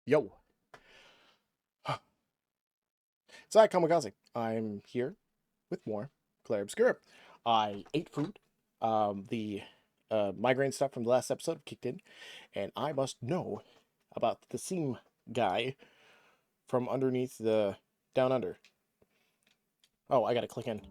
Yo. It's I, Kamikaze. I'm here with more Clair Obscur. I ate food. The migraine stuff from the last episode kicked in, and I must know about the seam guy from underneath the down under. Oh, I gotta click in.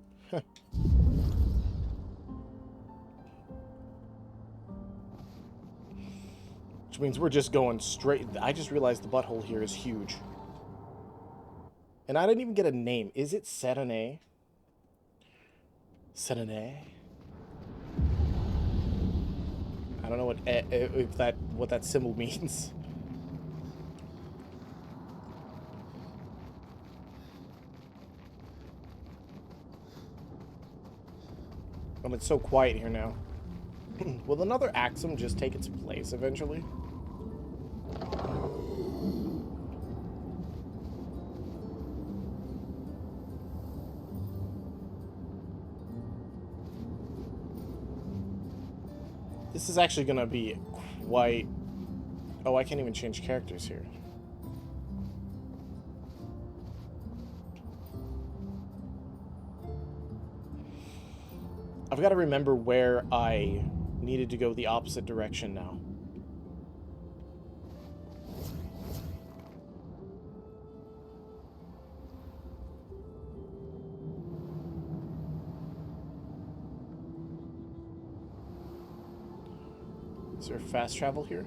Which means we're just going straight. I just realized the butthole here is huge. And I didn't even get a name. Is it Serene? Serene? I don't know what that symbol means. It's so quiet here now. Will another Axom just take its place eventually? This is actually gonna be quite... Oh, I can't even change characters here. I've got to remember where I needed to go the opposite direction now. Is there fast travel here?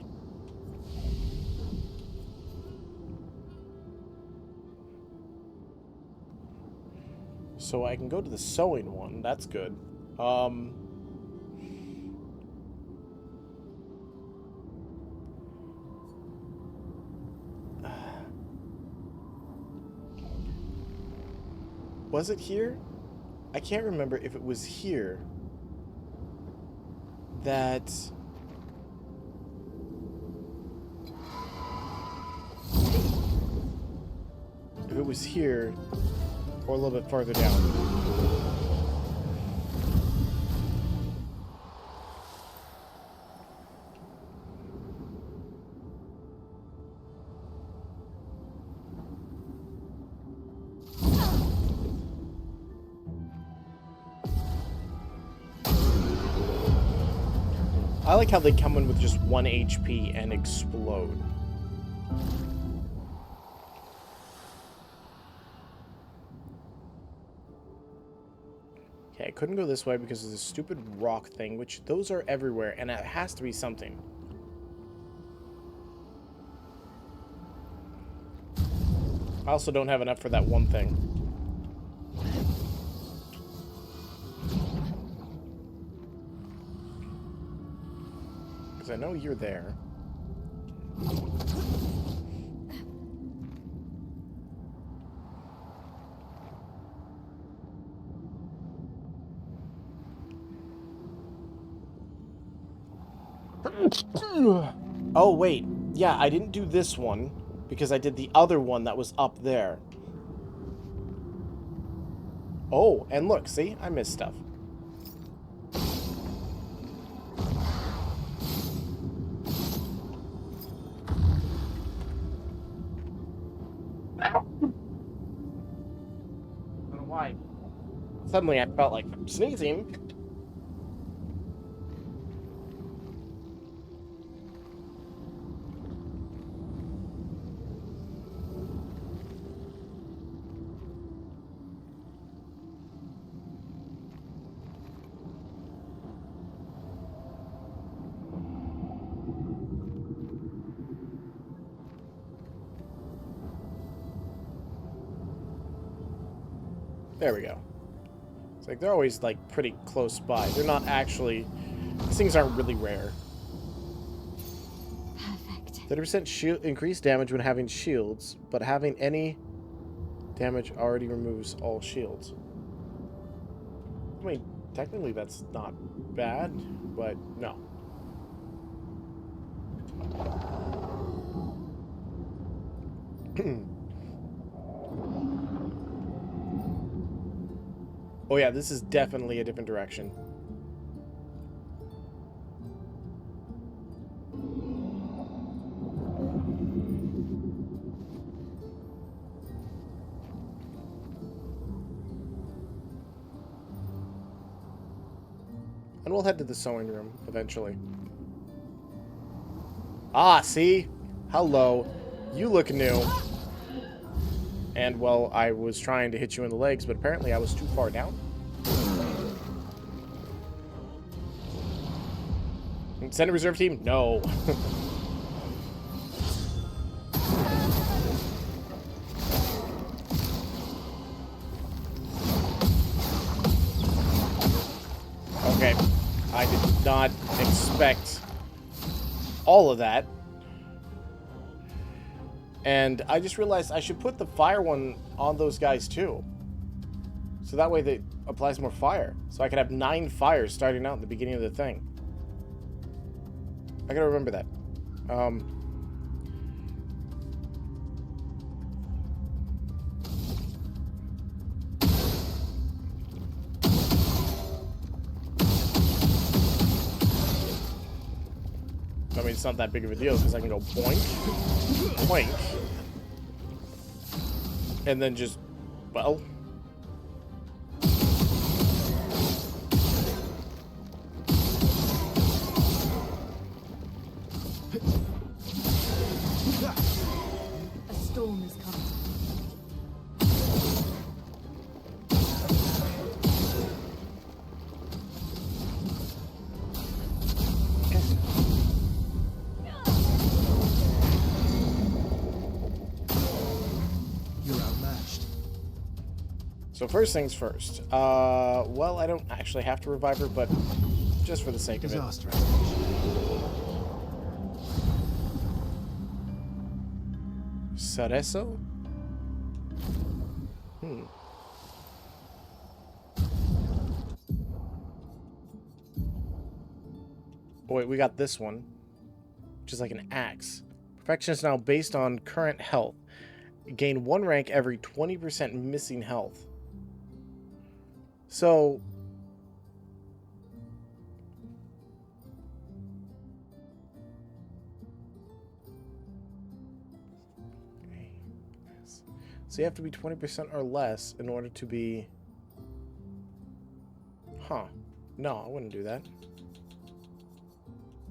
So I can go to the sewing one. That's good. Was it here? I can't remember if it was here that... If it was here, or a little bit farther down. I like how they come in with just 1 HP and explode. Okay, I couldn't go this way because of this stupid rock thing, which those are everywhere, and it has to be something. I also don't have enough for that one thing. Because I know you're there. Oh, wait. Yeah, I didn't do this one because I did the other one that was up there. Oh, and look, see? I missed stuff. I don't know why. Suddenly I felt like sneezing. There we go. It's like they're always like pretty close by. They're not actually... These things aren't really rare. Perfect. 30% shield increased damage when having shields, but having any damage already removes all shields. I mean, technically that's not bad, but no. Oh yeah, this is definitely a different direction. we'll head to the sewing room eventually. Ah, see? Hello. You look new. And, well, I was trying to hit you in the legs, but apparently I was too far down. Send a reserve team? No. Okay. I did not expect all of that. And I just realized I should put the fire one on those guys too. So that way they applies more fire. So I could have 9 fires starting out in the beginning of the thing. I gotta remember that. I mean, it's not that big of a deal because I can go boink, boink, and then just, well. A storm is coming. You're outmatched. So first things first. Well, I don't actually have to revive her, but just for the sake of it. Disaster. Cerezo? Oh, wait, we got this one, which is like an axe. Perfection is now based on current health. Gain 1 rank every 20% missing health. So... So you have to be 20% or less in order to be... Huh. No, I wouldn't do that.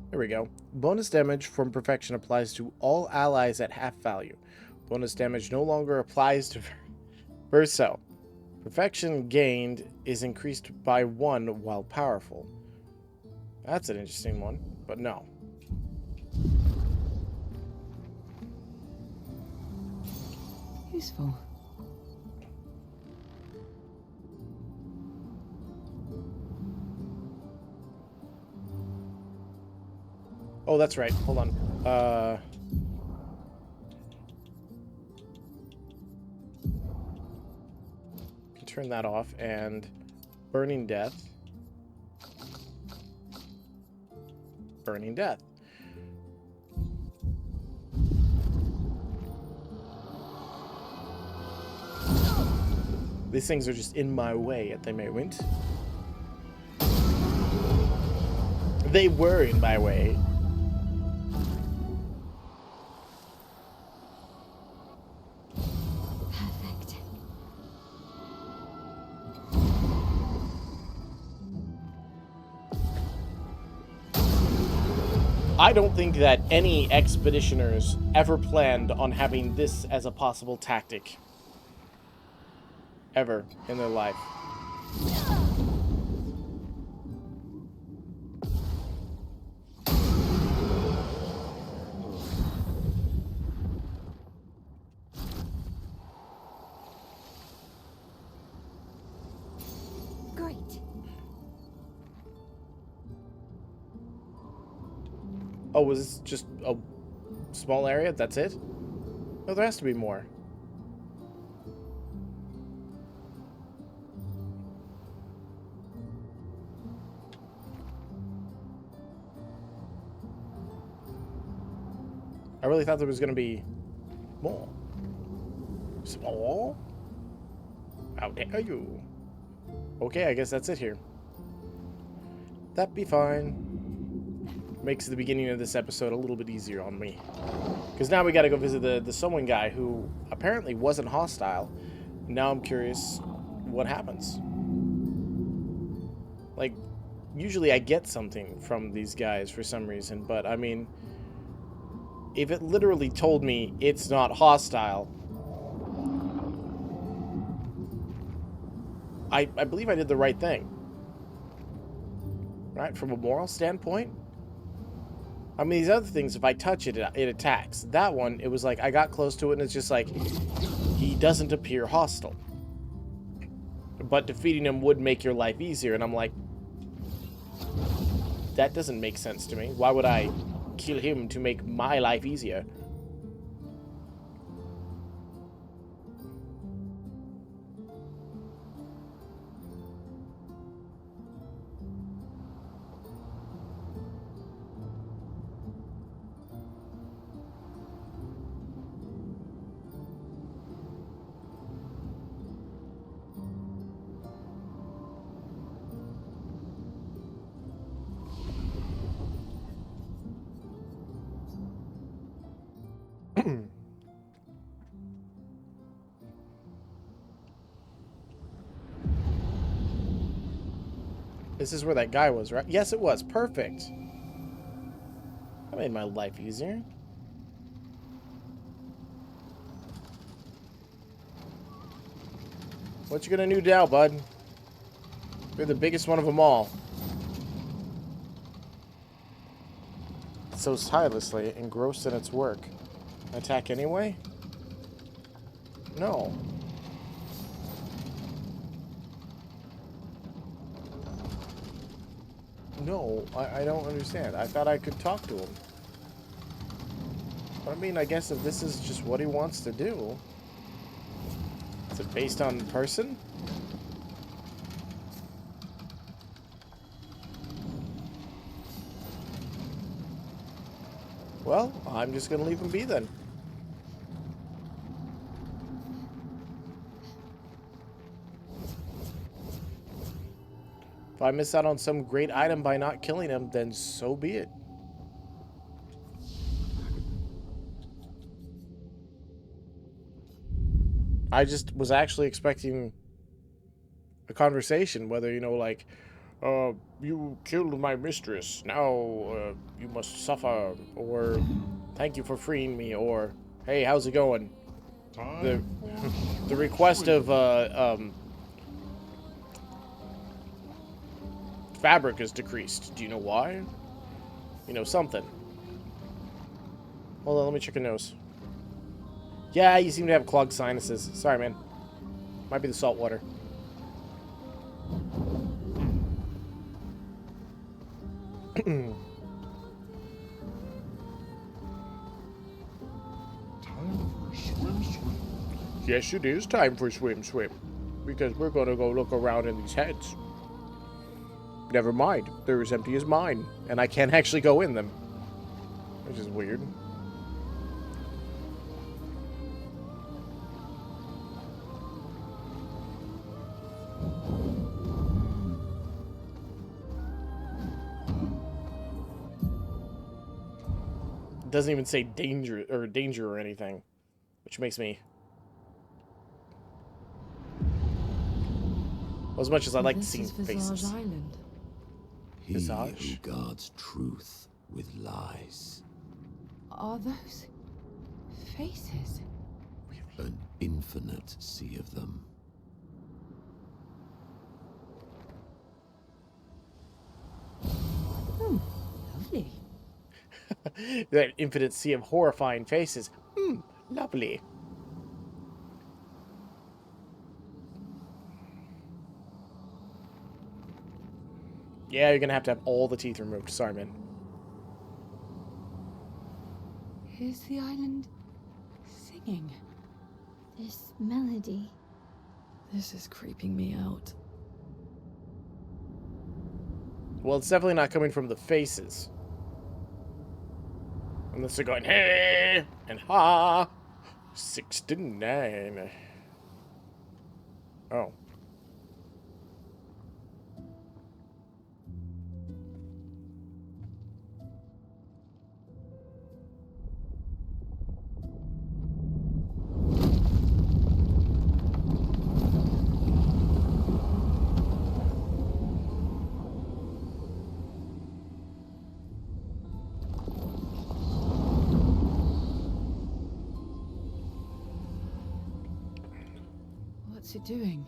There we go. Bonus damage from Perfection applies to all allies at half value. Bonus damage no longer applies to Verso. Perfection gained is increased by 1 while powerful. That's an interesting one, but no. Useful. Oh, that's right. Hold on. Can turn that off and Burning Death. Burning Death. These things are just in my way at the moment. They were in my way. Perfect. I don't think that any expeditioners ever planned on having this as a possible tactic. Ever in their life. Great. Oh, was this just a small area? That's it? No, there has to be more. I really thought there was going to be more. Small? How dare you? Okay, I guess that's it here. That'd be fine. Makes the beginning of this episode a little bit easier on me. Because now we gotta go visit the sewing guy who apparently wasn't hostile. Now I'm curious what happens. Like, usually I get something from these guys for some reason, but I mean, if it literally told me it's not hostile, I believe I did the right thing. Right? From a moral standpoint. I mean, these other things, if I touch it, it attacks. That one, it was like, I got close to it, and it's just like, he doesn't appear hostile. But defeating him would make your life easier, and I'm like, that doesn't make sense to me. Why would I kill him to make my life easier? This is where that guy was, right? Yes, it was. Perfect. That made my life easier. What you gonna do now, bud? You're the biggest one of them all. So tirelessly engrossed in its work. Attack anyway? No. No, I don't understand. I thought I could talk to him. But I mean, I guess if this is just what he wants to do... Is it based on person? Well, I'm just gonna leave him be then. If I miss out on some great item by not killing him, then so be it. I just was actually expecting a conversation, whether, you know, like, you killed my mistress, now you must suffer, or thank you for freeing me, or hey, how's it going? The, the request of fabric is decreased. Do you know why? You know, something. Hold on, let me check your nose. Yeah, you seem to have clogged sinuses. Sorry, man. Might be the salt water. Yes, it is time for swim. Because we're gonna go look around in these heads. Never mind, they're as empty as mine, and I can't actually go in them. Which is weird. It doesn't even say danger or anything, which makes me... Well, as much as I like to see faces. Island. He Visage? who guards truth with lies. Are those faces? An infinite sea of them. Lovely. That infinite sea of horrifying faces. Lovely. Yeah, you're gonna have to have all the teeth removed. Sorry, man. Is the island singing? This melody. This is creeping me out. Well, it's definitely not coming from the faces. Unless they're going, hey, and ha. 69. Oh. What's it doing?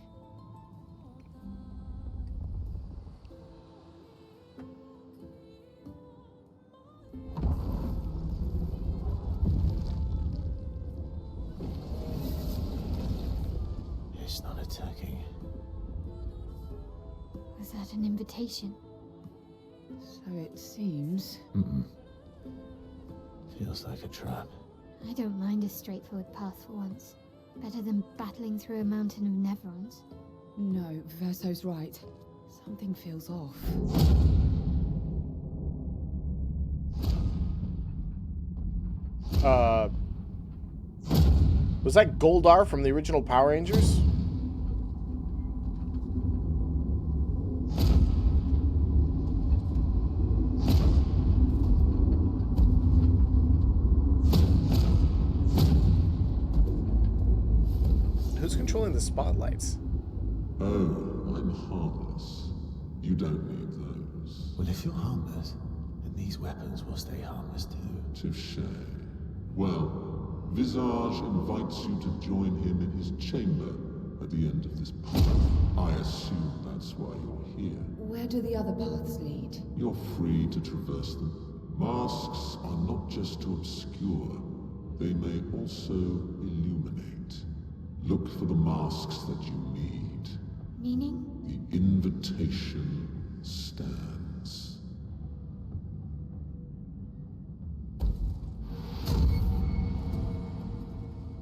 It's not attacking. Was that an invitation? So it seems. Feels like a trap. I don't mind a straightforward path for once. Better than battling through a mountain of nevrons. No, Verso's right. Something feels off. Was that Goldar from the original Power Rangers? Who's controlling the spotlights? Oh, I'm harmless. You don't need those. Well, if you're harmless, then these weapons will stay harmless too. Touché. Well, Visage invites you to join him in his chamber at the end of this path. I assume that's why you're here. Where do the other paths lead? You're free to traverse them. Masks are not just to obscure, they may also illuminate. Look for the masks that you need. Meaning? The invitation stands.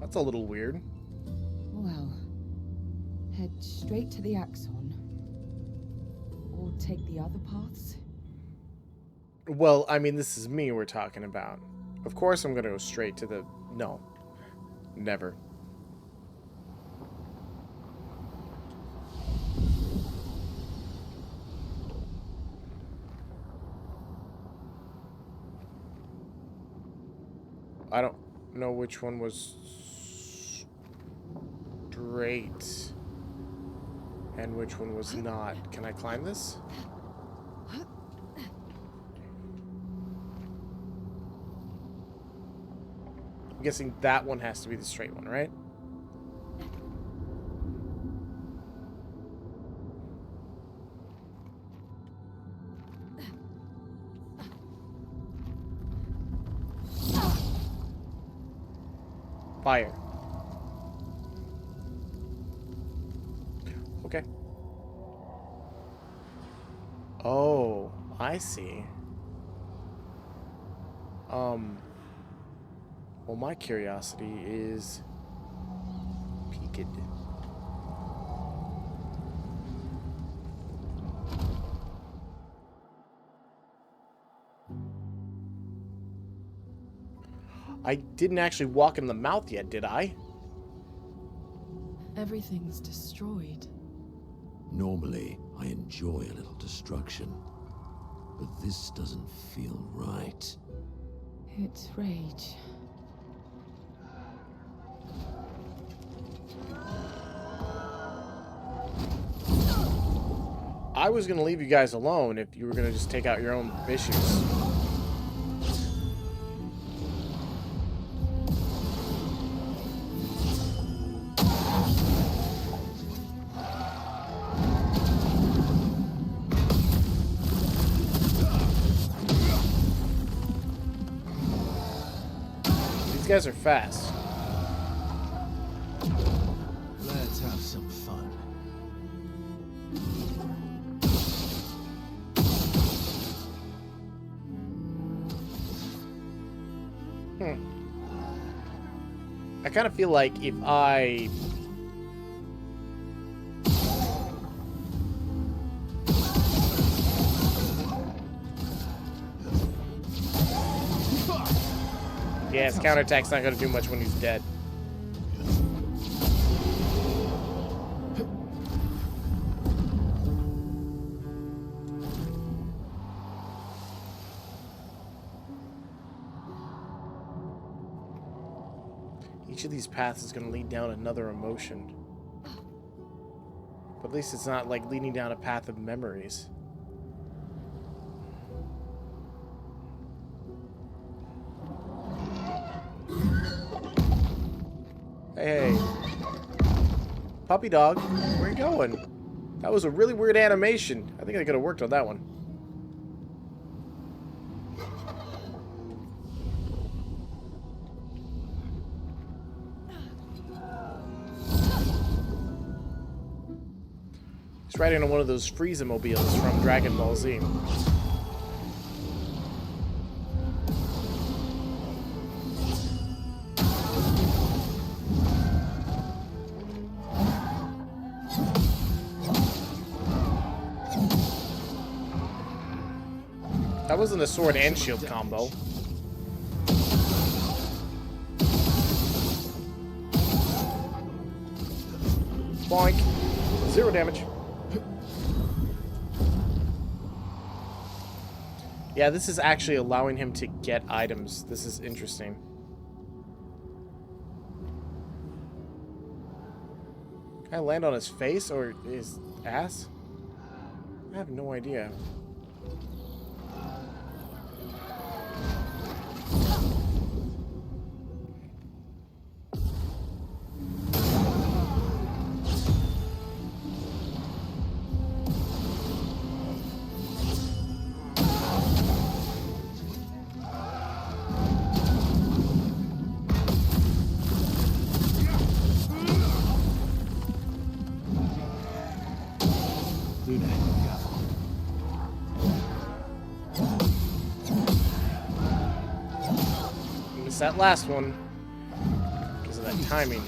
That's a little weird. Well, head straight to the Axon. Or take the other paths? Well, I mean, this is me we're talking about. Of course I'm gonna go straight to the... No. Never. I don't know which one was straight and which one was not. Can I climb this? I'm guessing that one has to be the straight one, right? Fire. Okay. Oh, I see. Well, my curiosity is piqued. I didn't actually walk in the mouth yet, did I? Everything's destroyed. Normally, I enjoy a little destruction. But this doesn't feel right. It's rage. I was going to leave you guys alone if you were going to just take out your own issues. These guys are fast. Let's have some fun. I kind of feel like if I... Yeah, his counterattack's not going to do much when he's dead. Each of these paths is going to lead down another emotion. But at least it's not like leading down a path of memories. Hey. Puppy dog, where you going? That was a really weird animation. I think I could have worked on that one. He's riding on one of those Frieza-mobiles from Dragon Ball Z. That wasn't a sword and shield combo. Boink. 0 damage. Yeah, this is actually allowing him to get items. This is interesting. Can I land on his face or his ass? I have no idea. Missed that last one because of that timing.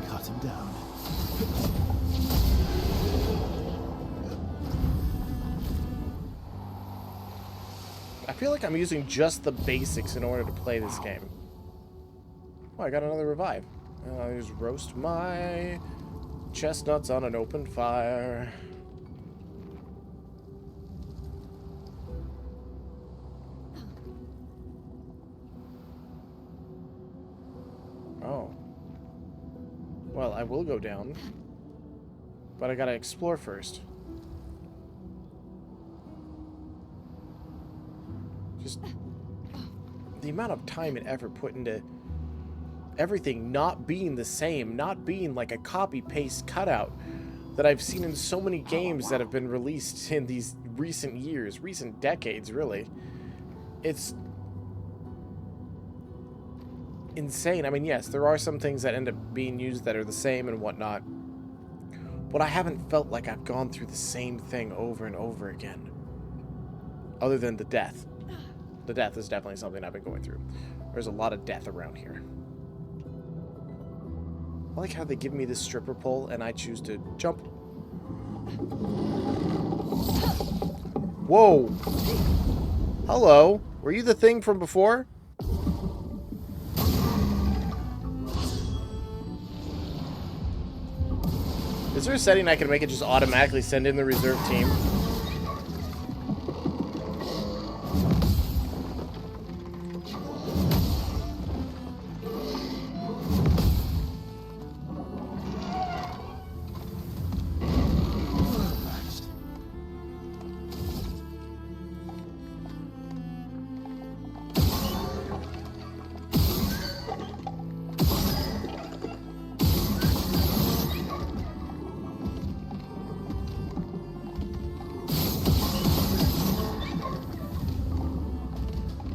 Cut him down. I feel like I'm using just the basics in order to play this game. Oh, I got another revive. I'll just roast my chestnuts on an open fire. Oh. Well, I will go down. But I gotta explore first. Just the amount of time and effort put into everything not being the same, not being like a copy-paste cutout that I've seen in so many games that have been released in these recent years, recent decades, really. It's insane. I mean, yes, there are some things that end up being used that are the same and whatnot, but I haven't felt like I've gone through the same thing over and over again. Other than the death. The death is definitely something I've been going through. There's a lot of death around here. I like how they give me this stripper pole and I choose to jump. Whoa! Hello? Were you the thing from before? Is there a setting I can make it just automatically send in the reserve team?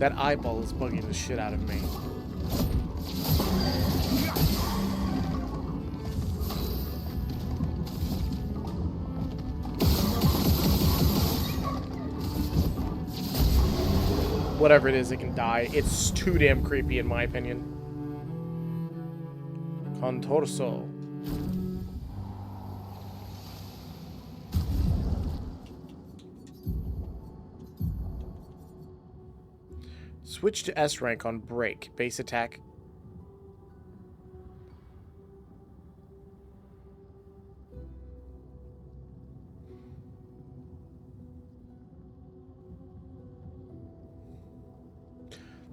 That eyeball is bugging the shit out of me. Whatever it is, it can die. It's too damn creepy in my opinion. Contorso. Switch to S rank on break. Base attack.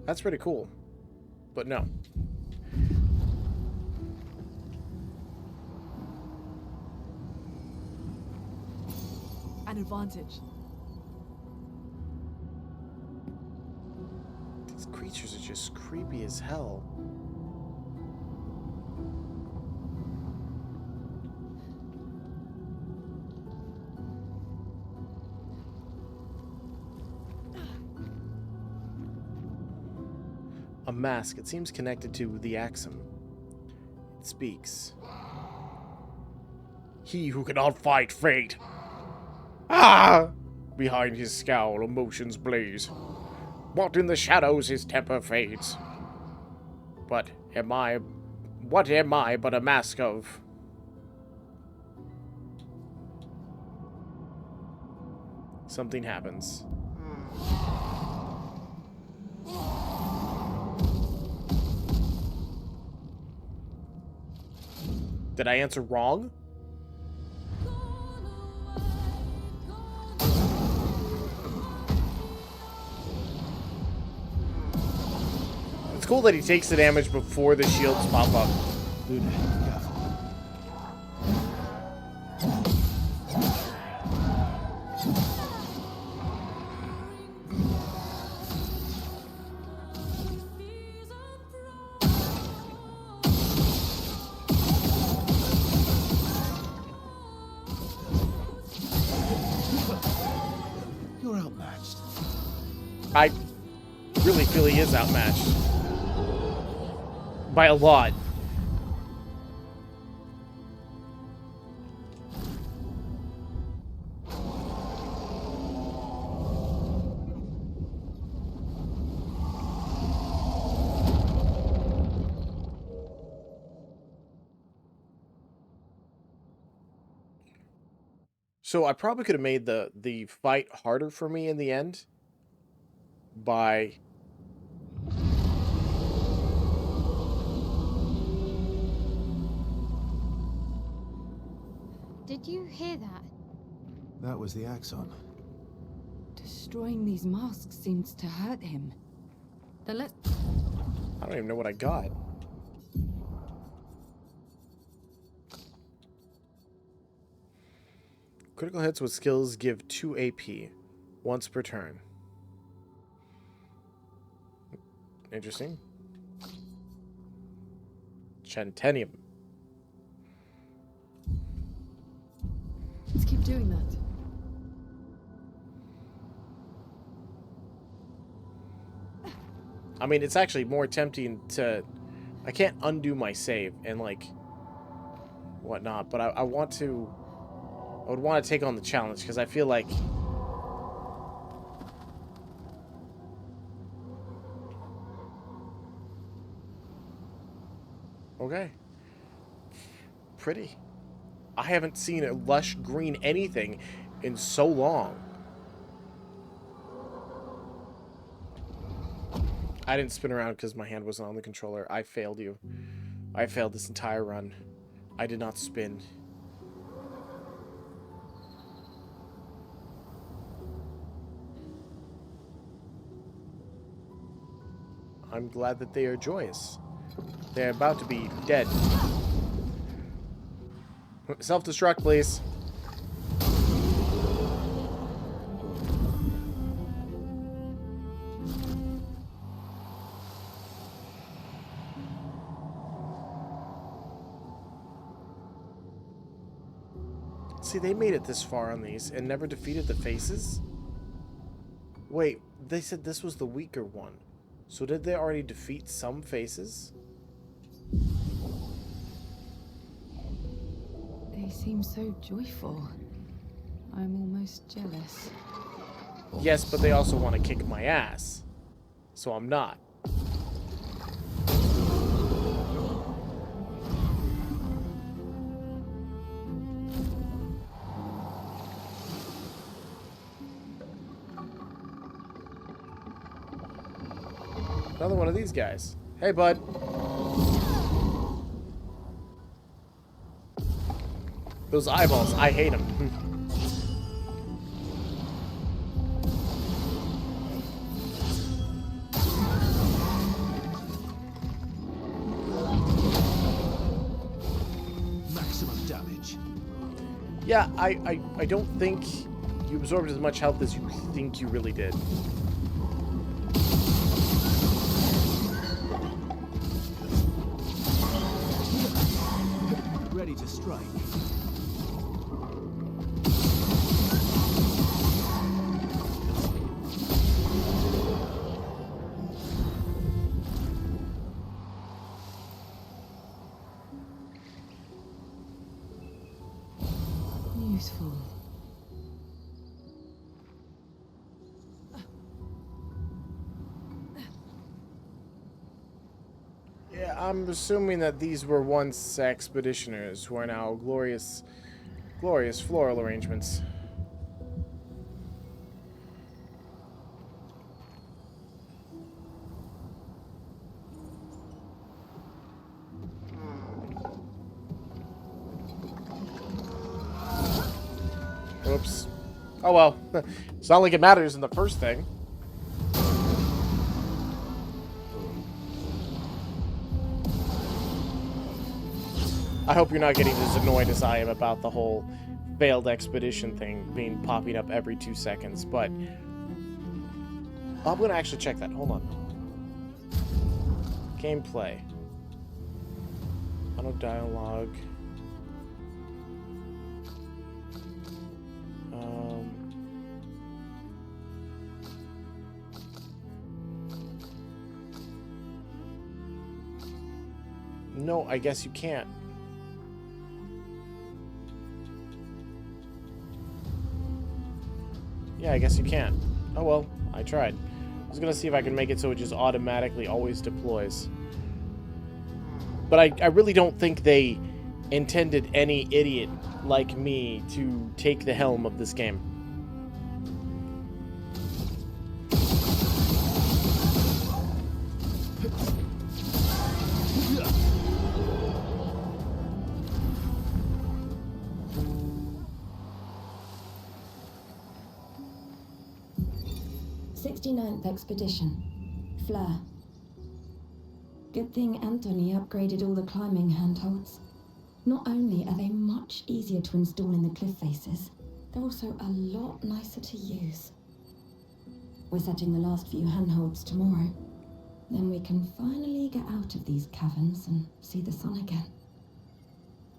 That's pretty cool. But no. An advantage. features are just creepy as hell. A mask. It seems connected to the Axom. It speaks. He who cannot fight fate. Ah! Behind his scowl, emotions blaze. What in the shadows his temper fades. What am I but a mask of? Something happens. Did I answer wrong? It's cool that he takes the damage before the shields pop up. Luna, careful. You're outmatched. I really feel he is outmatched. By a lot. So I probably could have made the fight harder for me in the end by Did you hear that? That was the Axom. Destroying these masks seems to hurt him. Then let's... I don't even know what I got. Critical hits with skills give 2 AP once per turn. Interesting. Chantenium. Let's keep doing that. I mean, it's actually more tempting to... I can't undo my save and, like, whatnot, but I want to... I would want to take on the challenge, because I feel like... Okay. Pretty. I haven't seen a lush green anything in so long. I didn't spin around because my hand wasn't on the controller. I failed you. I failed this entire run. I did not spin. I'm glad that they are joyous. They're about to be dead. Self-destruct, please. See, they made it this far on these and never defeated the faces? Wait, they said this was the weaker one. So did they already defeat some faces? They seem so joyful. I'm almost jealous. Yes, but they also want to kick my ass. So I'm not. Another one of these guys. Hey, bud. Those eyeballs, I hate them. Maximum damage. Yeah, I don't think you absorbed as much health as you think you really did. right. Useful. Yeah, I'm assuming that these were once expeditioners who are now glorious, glorious floral arrangements. Oops. Oh well. It's not like it matters in the first thing. I hope you're not getting as annoyed as I am about the whole failed expedition thing being popping up every 2 seconds, but I'm gonna actually check that. Hold on. Gameplay. Auto dialogue. No, I guess you can't. Yeah, I guess you can't. Oh well, I tried. I was gonna see if I can make it so it just automatically always deploys. But I really don't think they intended any idiot like me to take the helm of this game. '69th Expedition. Fleur. Good thing Anthony upgraded all the climbing handholds. Not only are they much easier to install in the cliff faces, they're also a lot nicer to use. We're setting the last few handholds tomorrow. Then we can finally get out of these caverns and see the sun again.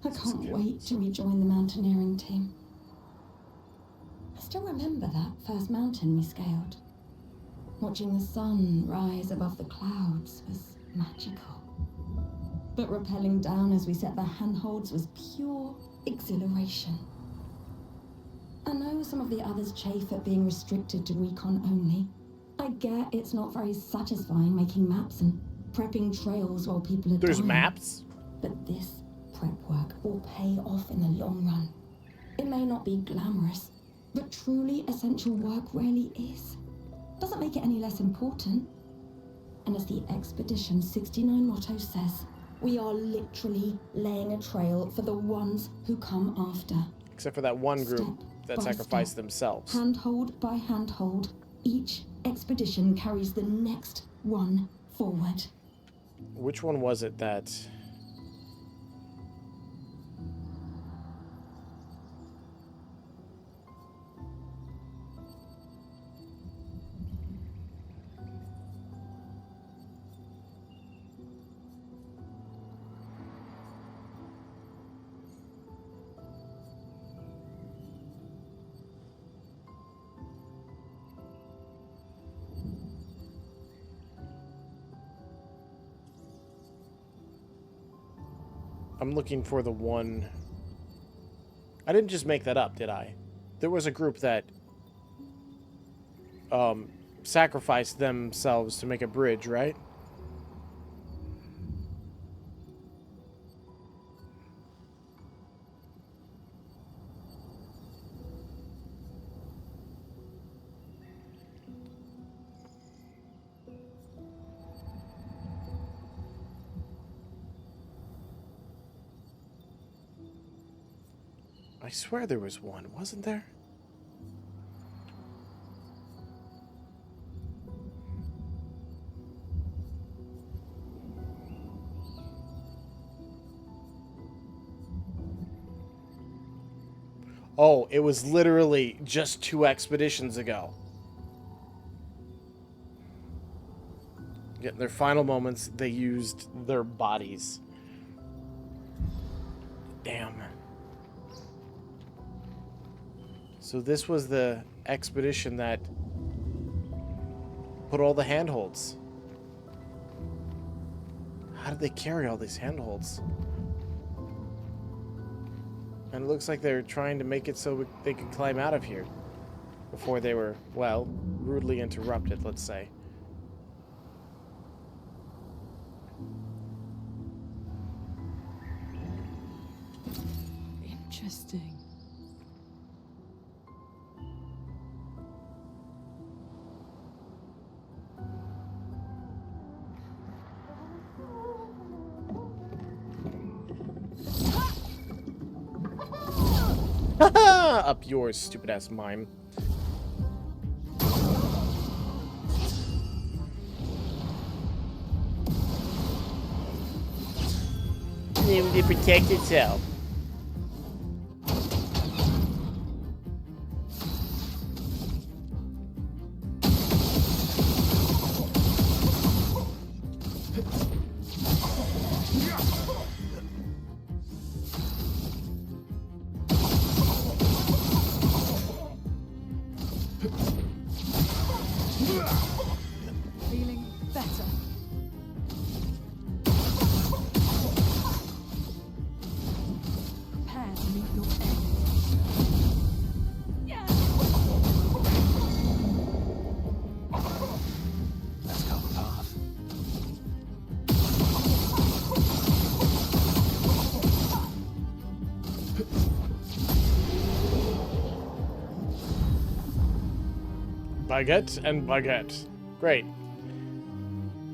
I can't wait to rejoin the mountaineering team. I still remember that first mountain we scaled. Watching the sun rise above the clouds was magical. But rappelling down as we set the handholds was pure exhilaration. I know some of the others chafe at being restricted to recon only. I get it's not very satisfying making maps and prepping trails while people are There's dying. maps? But this prep work will pay off in the long run. It may not be glamorous, but truly essential work rarely is. Doesn't make it any less important. And as the Expedition 69 motto says, we are literally laying a trail for the ones who come after. Except for that one group that sacrificed themselves. Handhold by handhold, each expedition carries the next one forward. Which one was it that... I'm looking for the one... I didn't just make that up, did I? There was a group that sacrificed themselves to make a bridge, right? I swear there was one, wasn't there? Oh, it was literally just 2 expeditions ago. Yet in their final moments, they used their bodies. Damn. So this was the expedition that put all the handholds. How did they carry all these handholds? And it looks like they're trying to make it so they could climb out of here before they were, well, rudely interrupted, let's say. Interesting. Up yours, stupid ass mime. Able to protect itself. Feeling better. Prepare to meet your end. Let's cover path. Baguette and baguette. Great.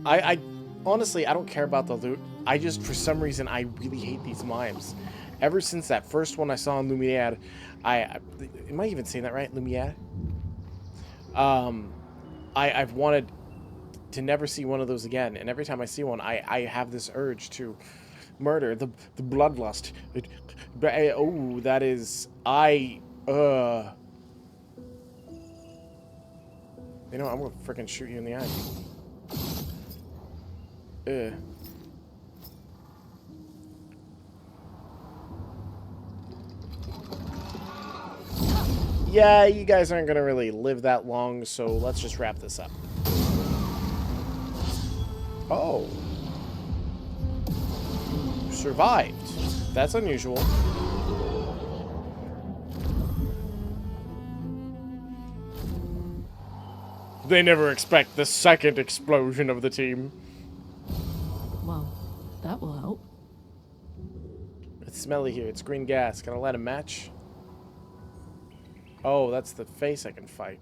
I honestly, I don't care about the loot. I just, for some reason, I really hate these mimes. Ever since that first one I saw in Lumiere, am I even saying that right? Lumiere? I've wanted to never see one of those again, and every time I see one, I have this urge to murder the bloodlust. Oh, that is, you know, I'm gonna freaking shoot you in the eye. Yeah, you guys aren't gonna really live that long, so let's just wrap this up. Oh. You survived. That's unusual. They never expect the second explosion of the team. Well, that will help. It's smelly here. It's green gas. Can I light a match? Oh, that's the face I can fight.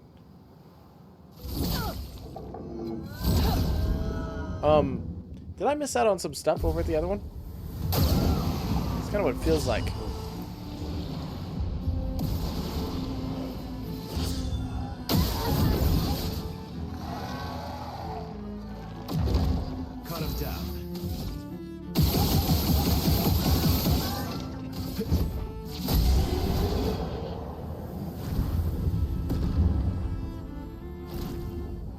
Did I miss out on some stuff over at the other one? It's kind of what it feels like. Cut him down.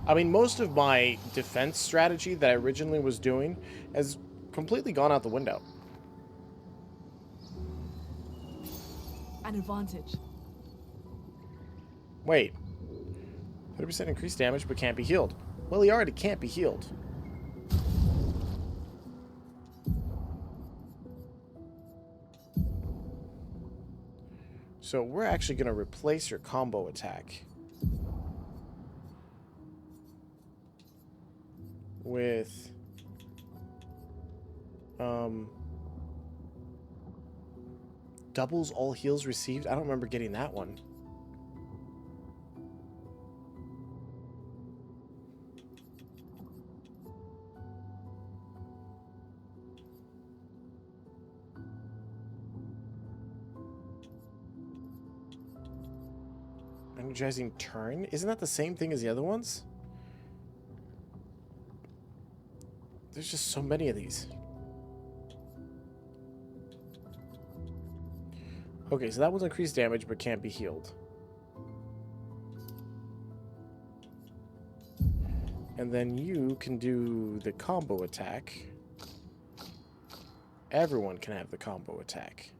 I mean, most of my defense strategy that I originally was doing has completely gone out the window. An advantage. Wait. 30% increased damage, but can't be healed. Well, he already can't be healed. So we're actually going to replace your combo attack with doubles all heals received. I don't remember getting that one. Energizing turn? Isn't that the same thing as the other ones? There's just so many of these. Okay, so that one's increased damage but can't be healed. And then you can do the combo attack. Everyone can have the combo attack.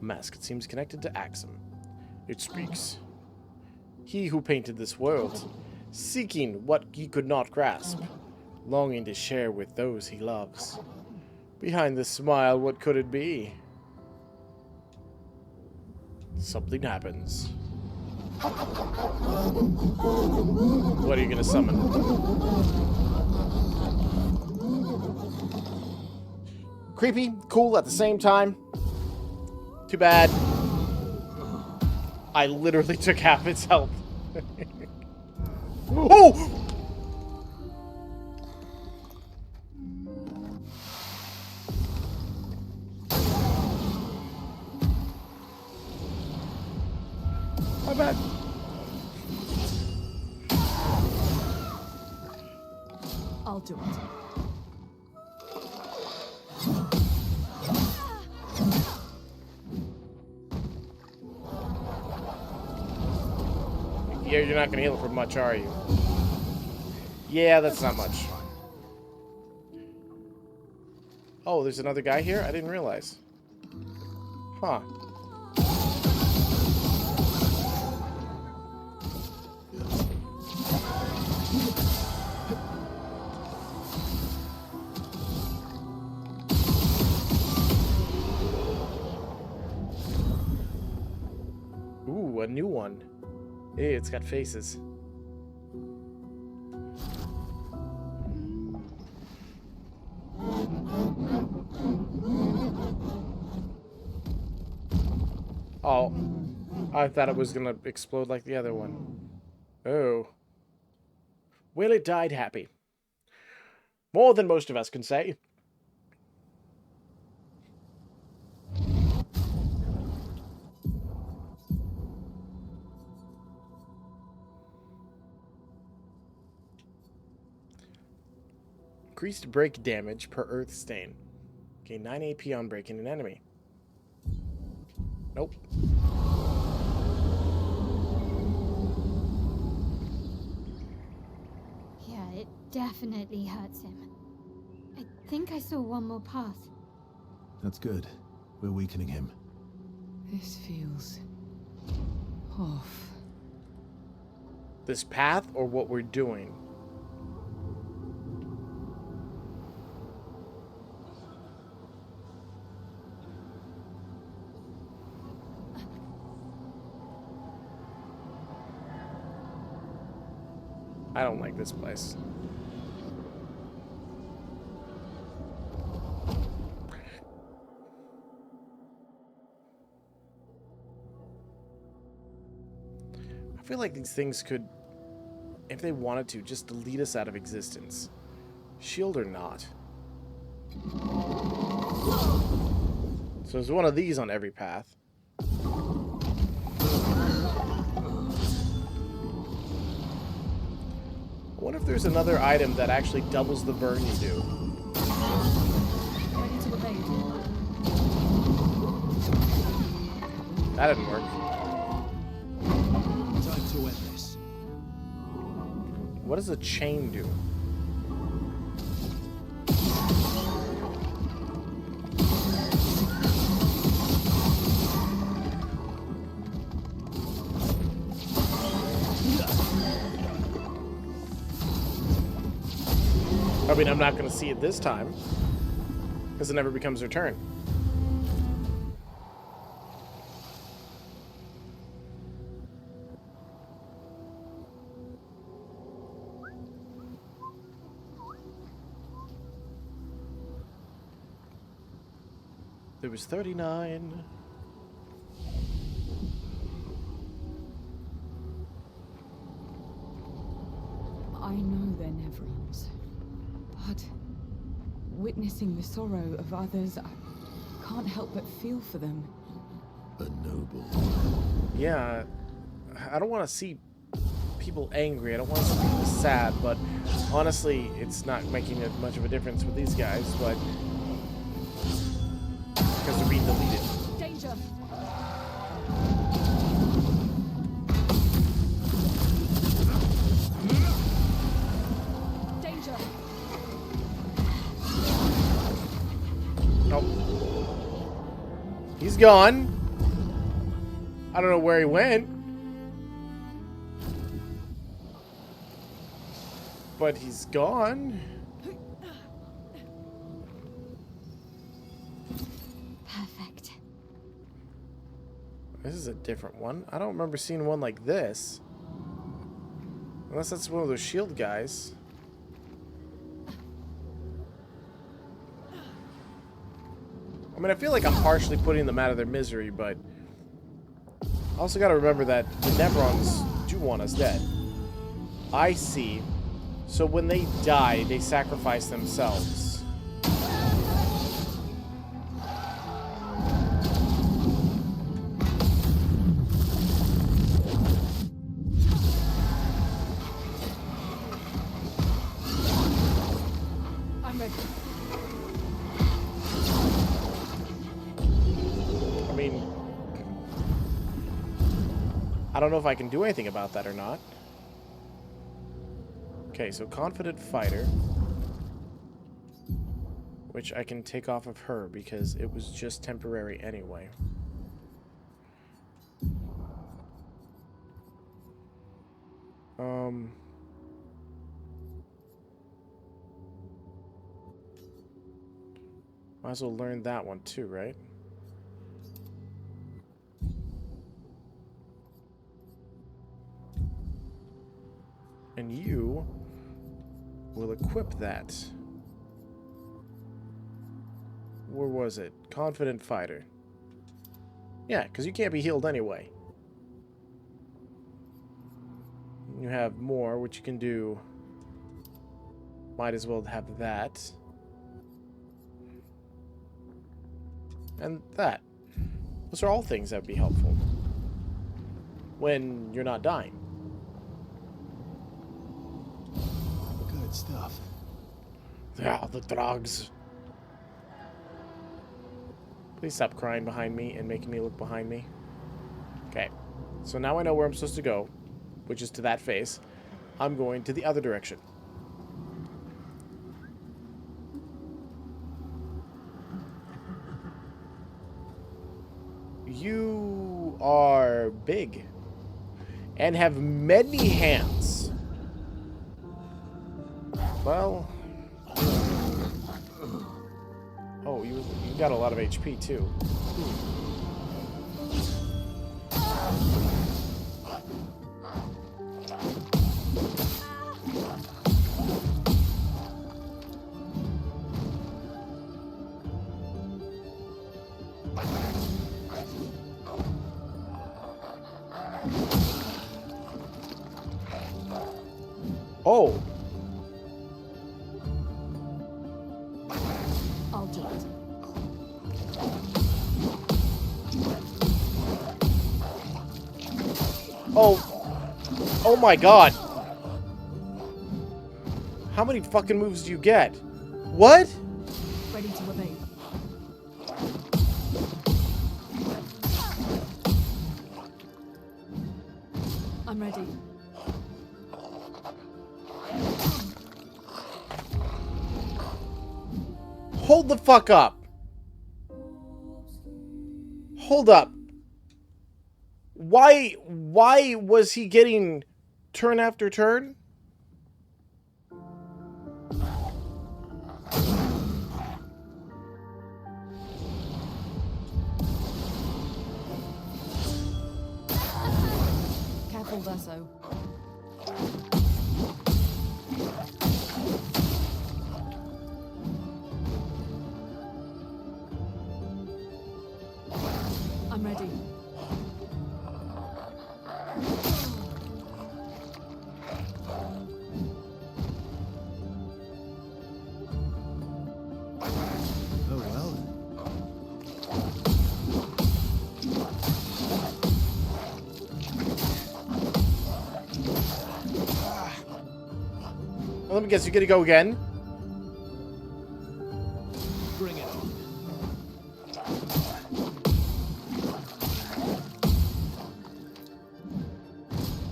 A mask, it seems connected to Axom. It speaks. He who painted this world, seeking what he could not grasp, longing to share with those he loves. Behind this smile, what could it be? Something happens. What are you gonna summon? Creepy, cool at the same time. Too bad. I literally took half its health. Oh! My bad. I'll do it. Yeah, you're not gonna heal it for much, are you? Yeah, that's not much. Oh, there's another guy here? I didn't realize. Huh. Ooh, a new one. Hey, it's got faces. Oh, I thought it was gonna explode like the other one. Oh. Well, it died happy. More than most of us can say. Increased break damage per earth stain. Gain 9 AP on breaking an enemy. Nope. Yeah, it definitely hurts him. I think I saw one more path. That's good. We're weakening him. This feels off. This path or what we're doing? I don't like this place. I feel like these things could, if they wanted to, just delete us out of existence. Shield or not. So there's one of these on every path. I wonder if there's another item that actually doubles the burn you do. Ready to evade. That didn't work. Time to end this. What does a chain do? I mean, I'm not going to see it this time, because it never becomes their turn. There was 39. I know they're Nevrons, but witnessing the sorrow of others, I can't help but feel for them. A noble. Yeah, I don't want to see people angry. I don't want to see people sad, but honestly, it's not making much of a difference with these guys, but because they're being deleted. Danger! Danger! Nope. He's gone. I don't know where he went. But he's gone. Perfect. This is a different one. I don't remember seeing one like this. Unless that's one of those shield guys. I mean, I feel like I'm partially putting them out of their misery, but I also got to remember that the Nevrons do want us dead. I see. So when they die, they sacrifice themselves. I'm ready. I mean, I don't know if I can do anything about that or not. Okay, so Confident Fighter. Which I can take off of her because it was just temporary anyway. Might as well learn that one too, right? And you will equip that. Where was it? Confident Fighter. Yeah, because you can't be healed anyway. You have more, which you can do. Might as well have that. And that. Those are all things that would be helpful. When you're not dying. Good stuff. Yeah, the drugs. Please stop crying behind me and making me look behind me. Okay. So now I know where I'm supposed to go, which is to that face. I'm going to the other direction. You are big and have many hands. Well, oh, you got a lot of HP too. Oh. I'll do it. Oh. Oh my god. How many fucking moves do you get? What? Ready to obey. I'm ready. Hold the fuck up. Hold up. Why was he getting turn after turn? Careful, Verso. I'm ready. Oh well. Well, let me guess, you're gonna go again? Bring it on.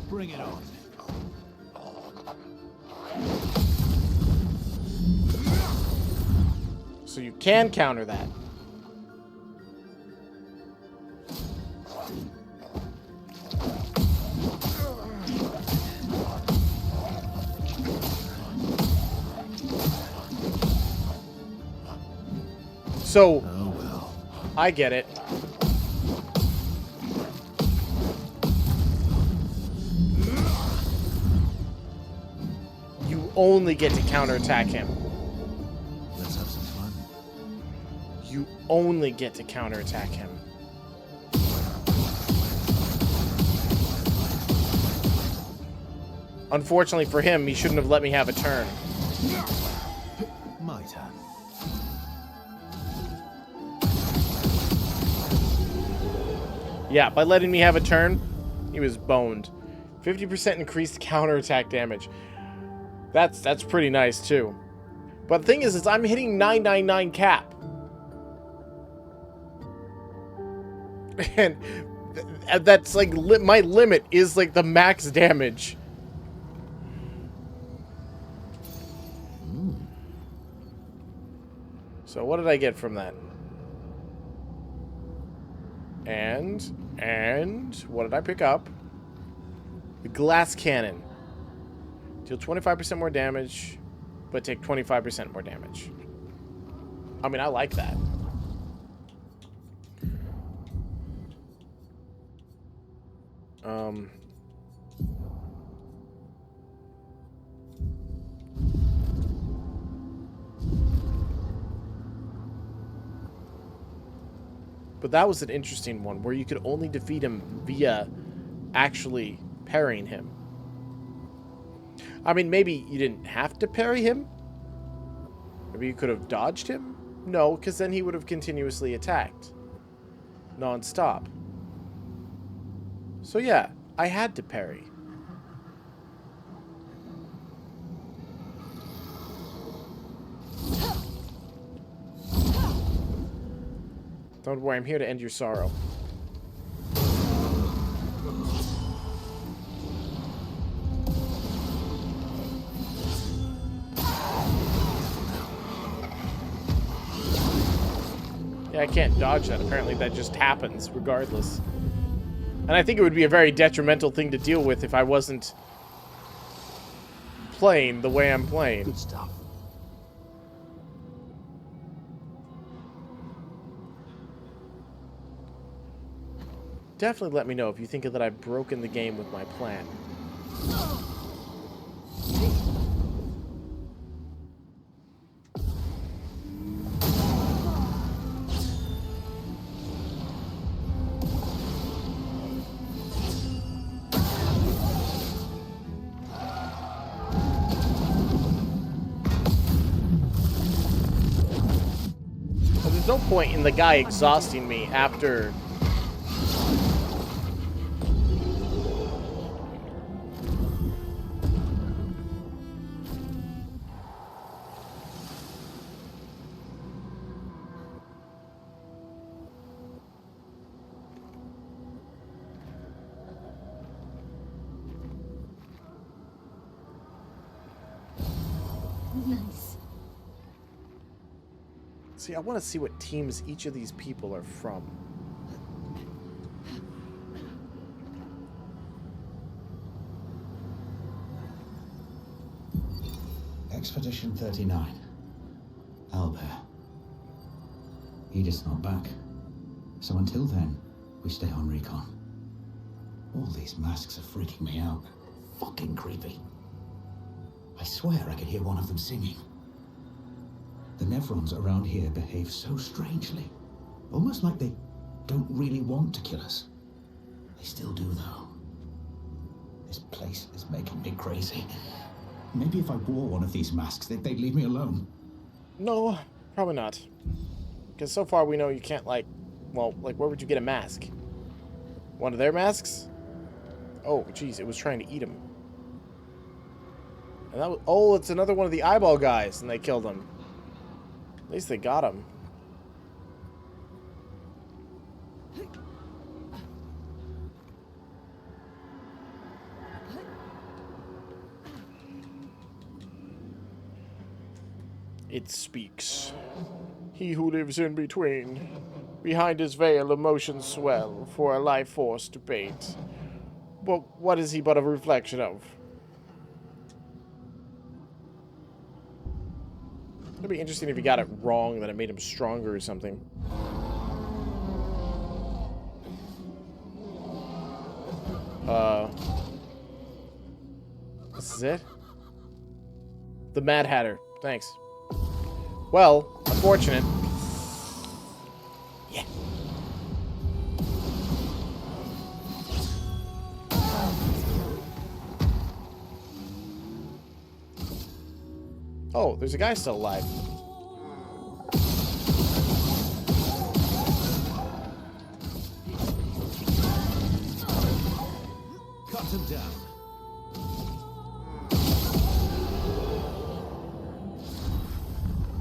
Bring it on. So you can counter that. So, Oh well. I get it. You only get to counterattack him. Let's have some fun. You only get to counterattack him. Unfortunately for him, he shouldn't have let me have a turn. My turn. Yeah, by letting me have a turn, he was boned. 50% increased counterattack damage. That's pretty nice too. But the thing is I'm hitting 999 cap. And that's like my limit is like the max damage. So what did I get from that? And what did I pick up? The glass cannon. Deal 25% more damage, but take 25% more damage. I mean, I like that. But that was an interesting one, where you could only defeat him via actually parrying him. I mean, maybe you didn't have to parry him. Maybe you could have dodged him. No, because then he would have continuously attacked. Non-stop. So yeah, I had to parry. Don't worry, I'm here to end your sorrow. Yeah, I can't dodge that. Apparently that just happens regardless. And I think it would be a very detrimental thing to deal with if I wasn't playing the way I'm playing. Good stuff. Definitely let me know if you think that I've broken the game with my plan. But there's no point in the guy exhausting me after... Nice. See, I want to see what teams each of these people are from. Expedition 39. Albert. Edith's not back. So until then, we stay on recon. All these masks are freaking me out. Fucking creepy. I swear I could hear one of them singing. The Nevrons around here behave so strangely. Almost like they don't really want to kill us. They still do, though. This place is making me crazy. Maybe if I wore one of these masks, they'd leave me alone. No, probably not. Because so far we know you can't, like... Well, like, where would you get a mask? One of their masks? Oh, jeez, it was trying to eat him. And that was... Oh, it's another one of the eyeball guys, and they killed him. At least they got him. It speaks. He who lives in between. Behind his veil emotions swell, for a life force debate. But what is he but a reflection of? It'd be interesting if he got it wrong, that it made him stronger or something. This is it? The Mad Hatter. Thanks. Well, unfortunate. Yeah. Oh, there's a guy still alive. Cut him down.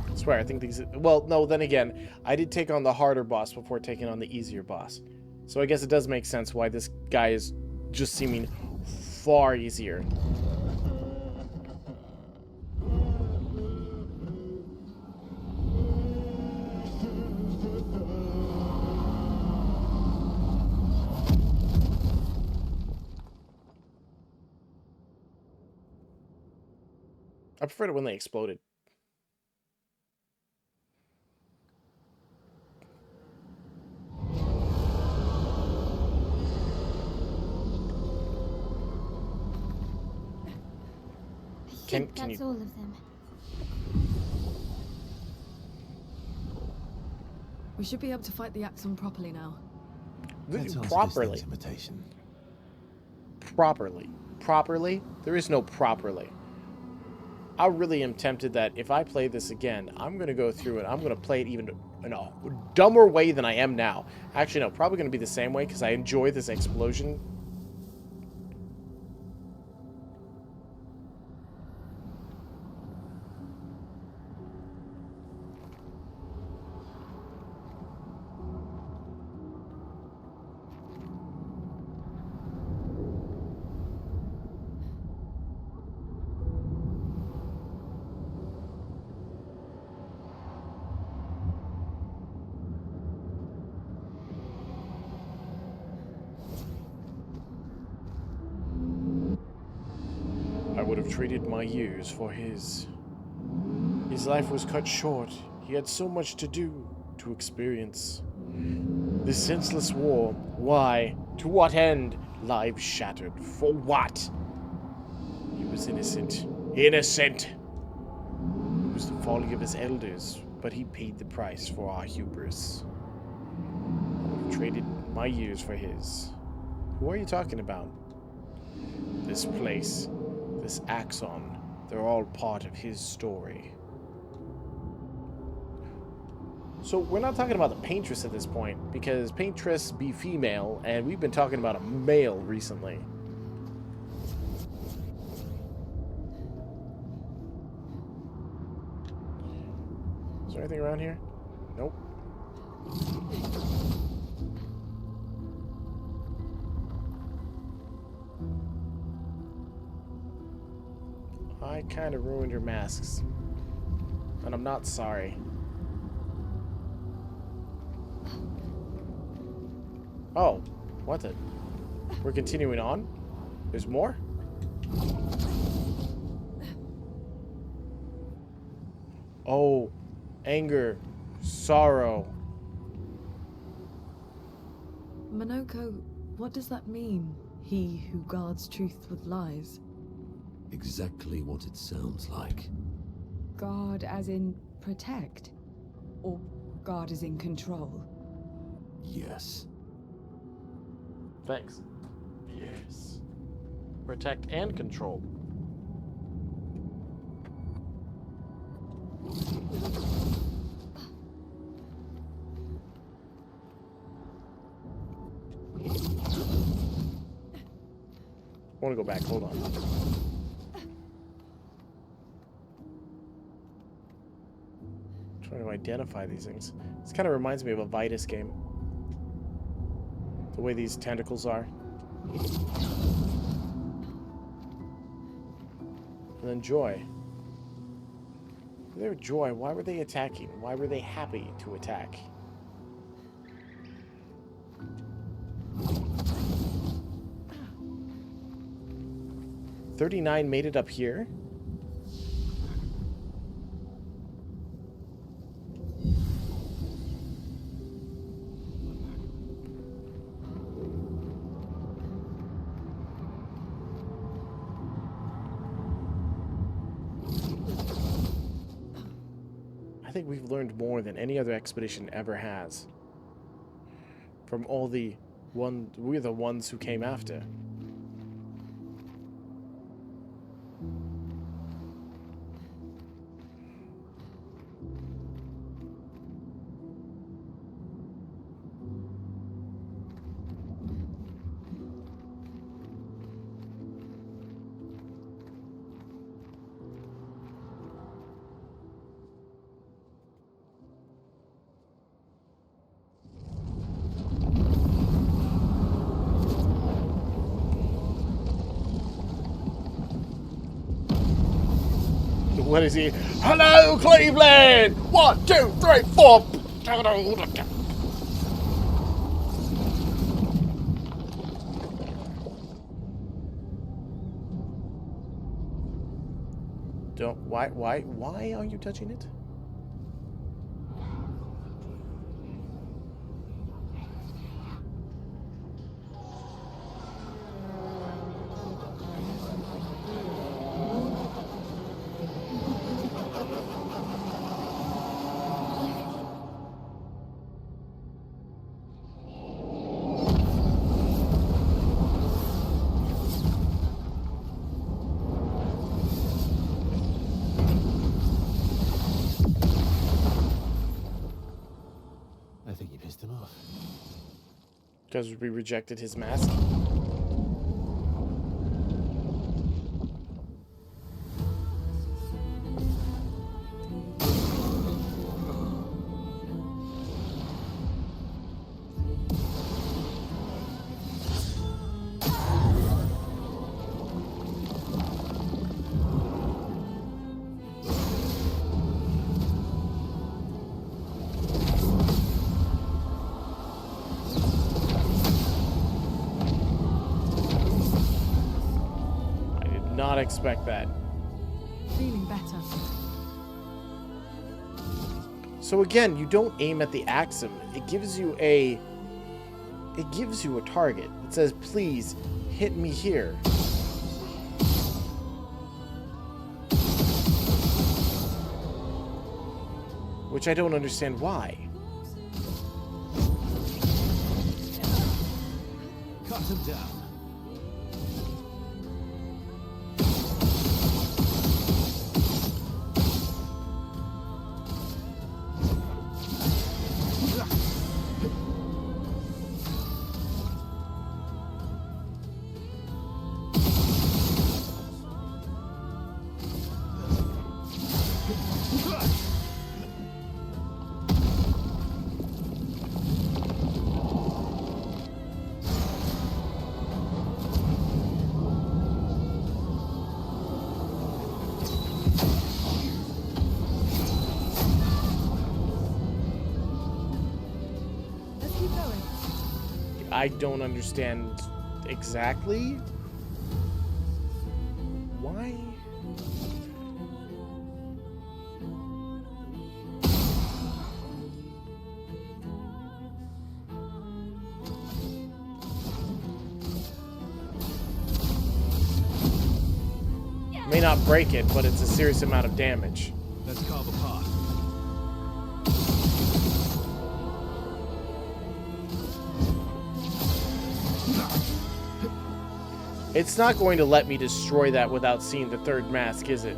I swear, I think these... Well, no, then again, I did take on the harder boss before taking on the easier boss. So I guess it does make sense why this guy is just seeming far easier. I preferred it when they exploded. I think that's all of them. We should be able to fight the Axom properly now. Properly. Intimidation. Properly? There is no properly. I really am tempted that if I play this again, I'm going to go through and I'm going to play it even in a dumber way than I am now. Actually, no, probably going to be the same way because I enjoy this explosion. I would have traded my years for his. His life was cut short. He had so much to do, to experience. This senseless war. Why? To what end? Lives shattered. For what? He was innocent. Innocent! It was the folly of his elders, but he paid the price for our hubris. I would have traded my years for his. Who are you talking about? This place. This Axom, they're all part of his story. So we're not talking about the paintress at this point, because paintress be female, and we've been talking about a male recently. Is there anything around here? Nope. I kind of ruined your masks. And I'm not sorry. Oh, what the? We're continuing on? There's more? Oh, anger, sorrow. Minoko, what does that mean? He who guards truth with lies. Exactly what it sounds like. Guard as in protect? Or guard as in control? Yes. Thanks. Yes. Protect and control. I want to go back. Hold on. Trying to identify these things. This kind of reminds me of a Vitus game. The way these tentacles are. And then Joy. They were Joy. Why were they attacking? Why were they happy to attack? $39 made it up here. think we've learned more than any other expedition ever has. From all the we're the ones who came after. What is he? Hello, Cleveland! 1, 2, 3, 4. Don't. Why are you touching it? I think you pissed him off. Because we rejected his mask. Not expect that. Feeling better. So again, you don't aim at the Axom. It gives you a target. It says, please hit me here. Which I don't understand why. Cut him down. I don't understand exactly why. May not break it, but it's a serious amount of damage. Let's carve a path. It's not going to let me destroy that without seeing the third mask, is it?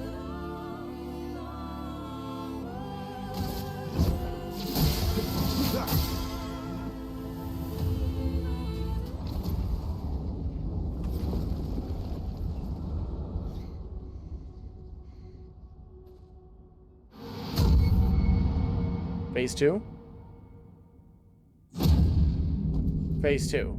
Phase 2? Phase 2.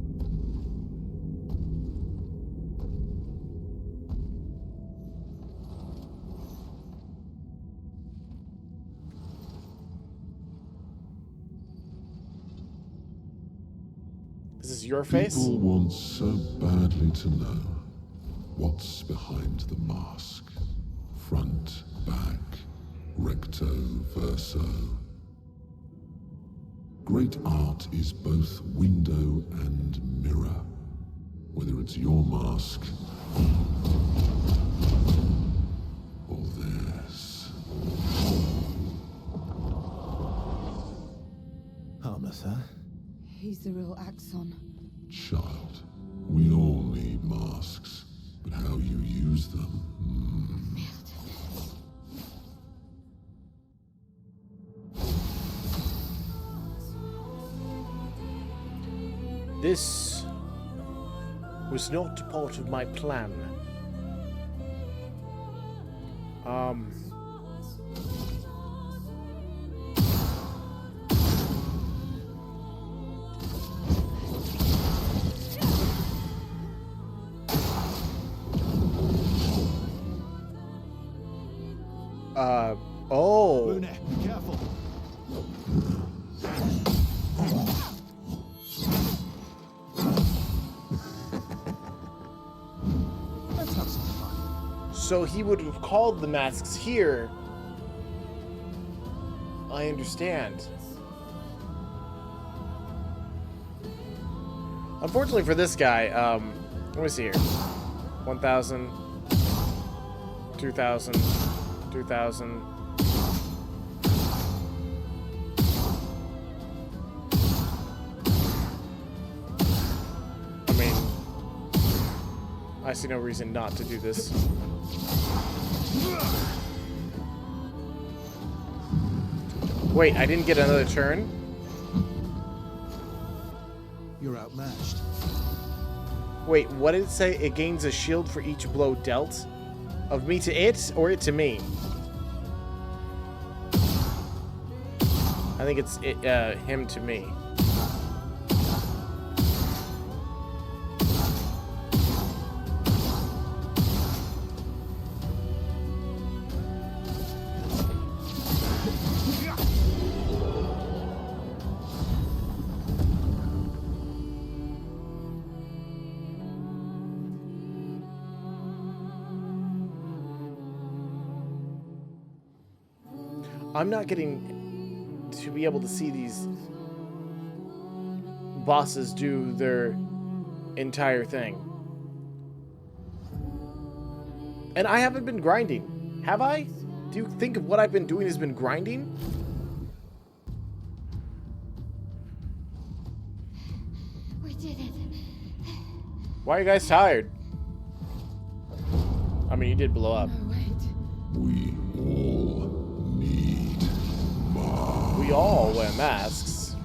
This is your face? People want so badly to know what's behind the mask. Front, back, recto, verso. Great art is both window and mirror. Whether it's your mask or theirs. Harmless, huh? He's the real Axom. Child, we all need masks, but how you use them, This was not a part of my plan. Oh. Luna, be careful. Let's have some fun. So he would have called the masks here. I understand. Unfortunately for this guy, let me see here. 1,000, 2,000, 2,000. I mean, I see no reason not to do this. Wait, I didn't get another turn? You're outmatched. Wait, what did it say? It gains a shield for each blow dealt? Of me to it, or it to me? I think it's him to me. I'm not getting to be able to see these bosses do their entire thing. And I haven't been grinding. Have I? Do you think of what I've been doing has been grinding? We did it. Why are you guys tired? I mean, you did blow up. No, wait. we all need masks. We all wear masks.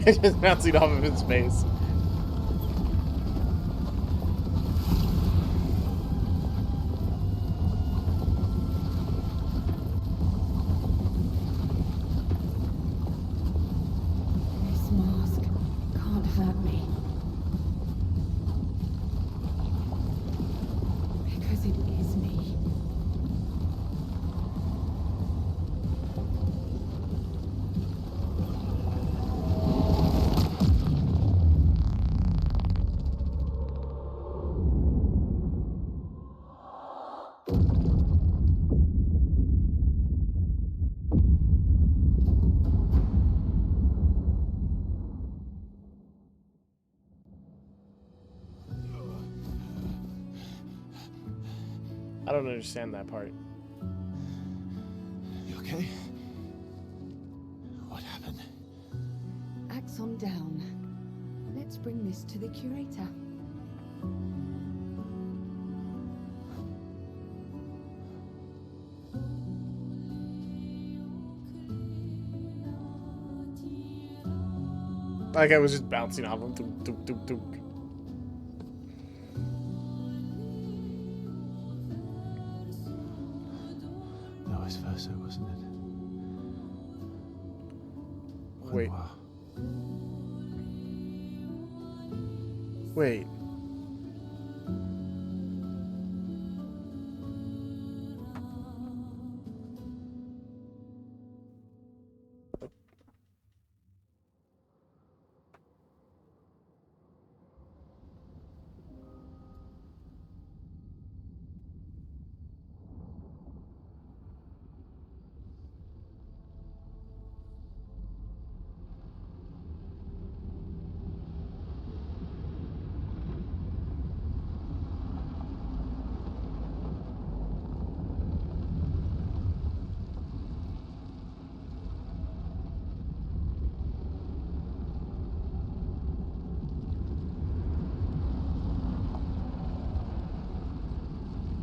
It's just bouncing off of his face. This mask can't hurt me. Because it is me. I don't understand that part. You okay? What happened? Axom down. Let's bring this to the curator. Like I was just bouncing off him. Doop, doop, doop, doop. Vice versa, wasn't it? Wait. Wait.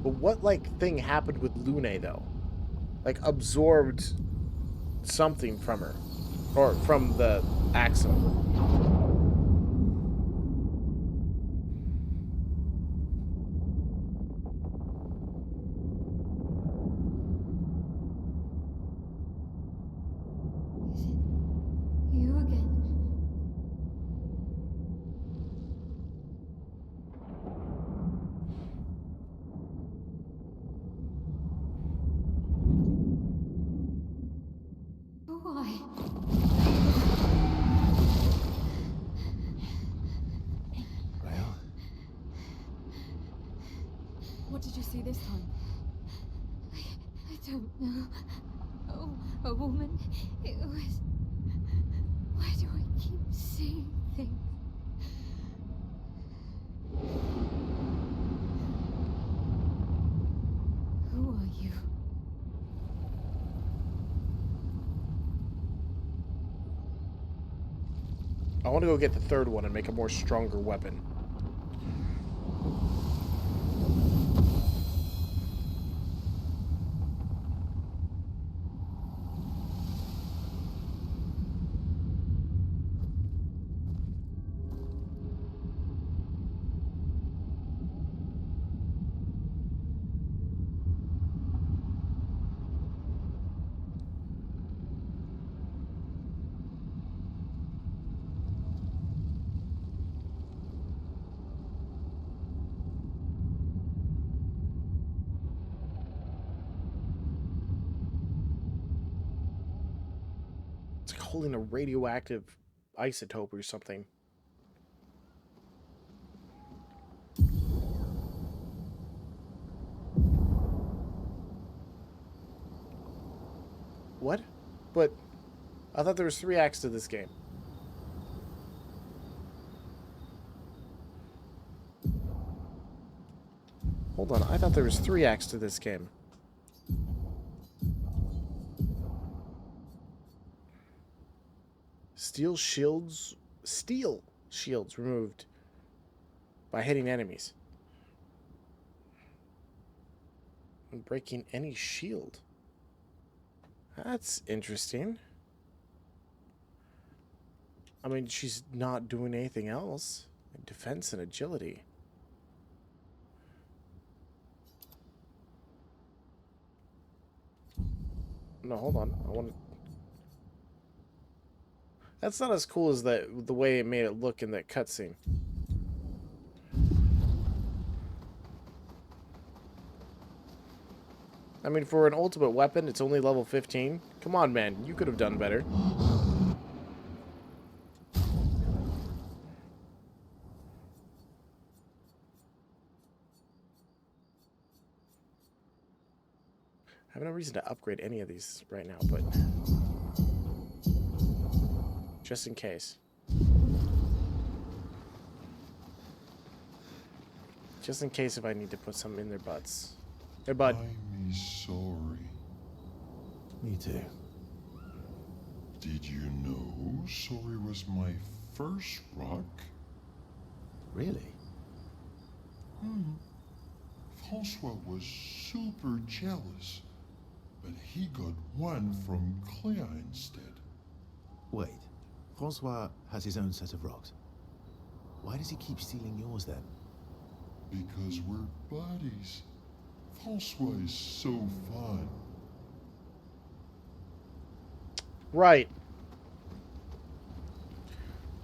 But what, like, thing happened with Lune, though? Like, absorbed something from her. Or from the Axom. Is it you again? Why? Well, What did you see this time? I don't know. Oh, a woman. It was. Why do I keep seeing things? Who are you? I want to go get the third one and make a more stronger weapon. It's like holding a radioactive isotope or something. What? But I thought there was 3 acts to this game. Hold on, I thought there was 3 acts to this game. Steel shields removed by hitting enemies. And breaking any shield. That's interesting. I mean, she's not doing anything else. Defense and agility. No, hold on. I want to... That's not as cool as the way it made it look in that cutscene. I mean, for an ultimate weapon, it's only level 15. Come on, man. You could have done better. I have no reason to upgrade any of these right now, but... just in case. Just in case if I need to put some in their butts. Hey, bud. I'm sorry. me too. Did you know Sorry was my first rock? Really? Francois was super jealous, but he got one from Claire instead. Wait, Francois has his own set of rocks. Why does he keep stealing yours then? Because we're buddies. Francois is so fun. Right.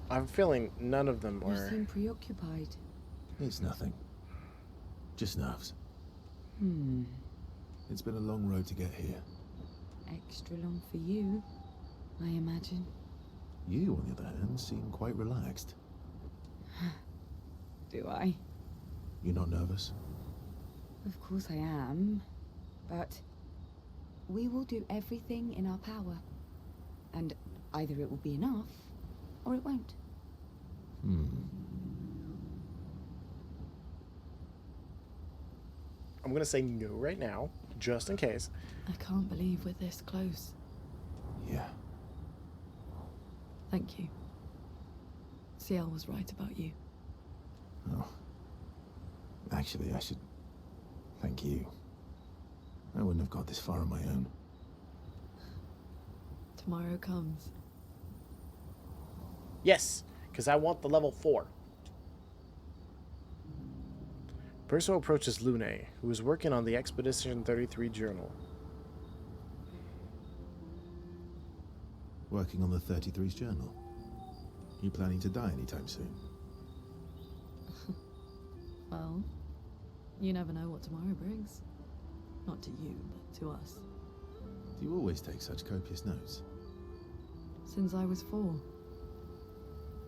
I'm feeling none of them You were... seem preoccupied. It's nothing. Just nerves. It's been a long road to get here. Extra long for you, I imagine. You, on the other hand, seem quite relaxed. Do I? You're not nervous? Of course I am. But we will do everything in our power. And either it will be enough, or it won't. I'm gonna say no right now, just in case. I can't believe we're this close. Yeah. Thank you. CL was right about you. Oh. Actually, I should Thank you. I wouldn't have got this far on my own. Tomorrow comes. Yes, because I want the level 4. Perso approaches Lune, who is working on the Expedition 33 journal. Working on the 33's journal. You planning to die anytime soon? Well, you never know what tomorrow brings. Not to you, but to us. Do you always take such copious notes? Since I was 4.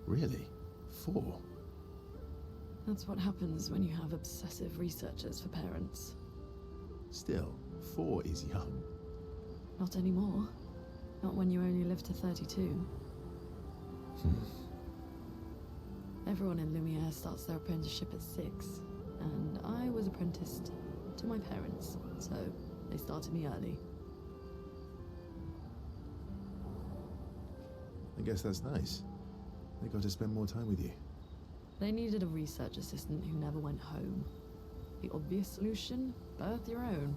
Really? 4? That's what happens when you have obsessive researchers for parents. Still, 4 is young. Not anymore. Not when you only live to 32. Everyone in Lumiere starts their apprenticeship at 6, and I was apprenticed to my parents, so they started me early. I guess that's nice. They got to spend more time with you. They needed a research assistant who never went home. The obvious solution? Birth your own.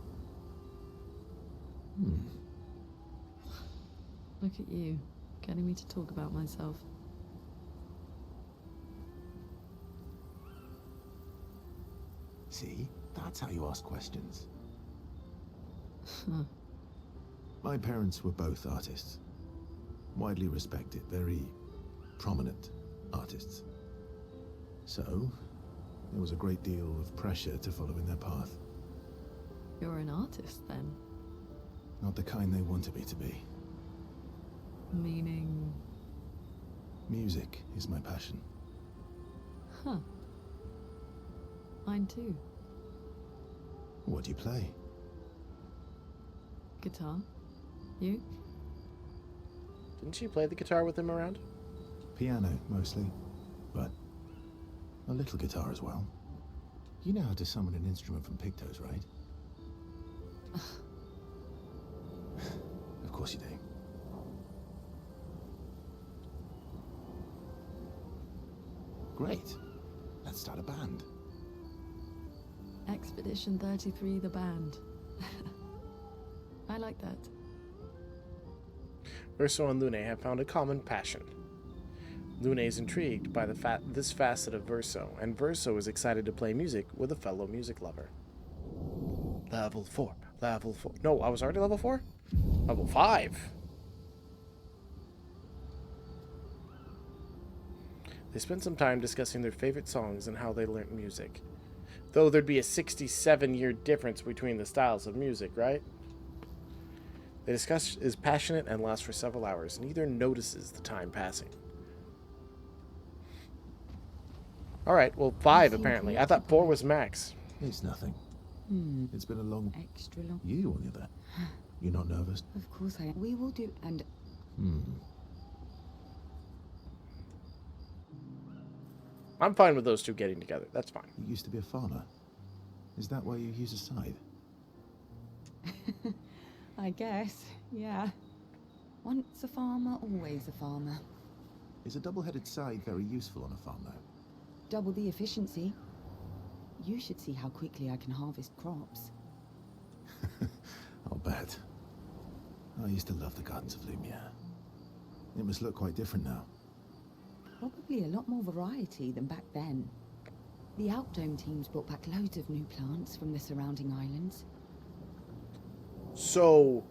Look at you, getting me to talk about myself. See? That's how you ask questions. My parents were both artists. Widely respected, very prominent artists. So, there was a great deal of pressure to follow in their path. You're an artist, then? Not the kind they wanted me to be. Meaning? Music is my passion. Huh. Mine too. What do you play? Guitar. You? Didn't she play the guitar with him around? Piano, mostly. But a little guitar as well. You know how to summon an instrument from pigtoes, right? Of course you do. Great. Let's start a band. Expedition 33, the band. I like that. Verso and Lune have found a common passion. Lune is intrigued by this facet of Verso, and Verso is excited to play music with a fellow music lover. Level 4. Level 4. No, I was already level 4? Level 5. They spent some time discussing their favorite songs and how they learnt music. Though there'd be a 67-year difference between the styles of music, right? The discussion is passionate and lasts for several hours, and neither notices the time passing. Alright, well, 5 apparently. I thought 4 was max. It's nothing. It's been a long... Extra long. You, on the other. You're not nervous? Of course I am. We will do, and... I'm fine with those two getting together. That's fine. You used to be a farmer. Is that why you use a scythe? I guess, yeah. Once a farmer, always a farmer. Is a double-headed scythe very useful on a farm, though? Double the efficiency. You should see how quickly I can harvest crops. I'll bet. I used to love the gardens of Lumiere. It must look quite different now. Probably a lot more variety than back then. The Outdome teams brought back loads of new plants from the surrounding islands. So,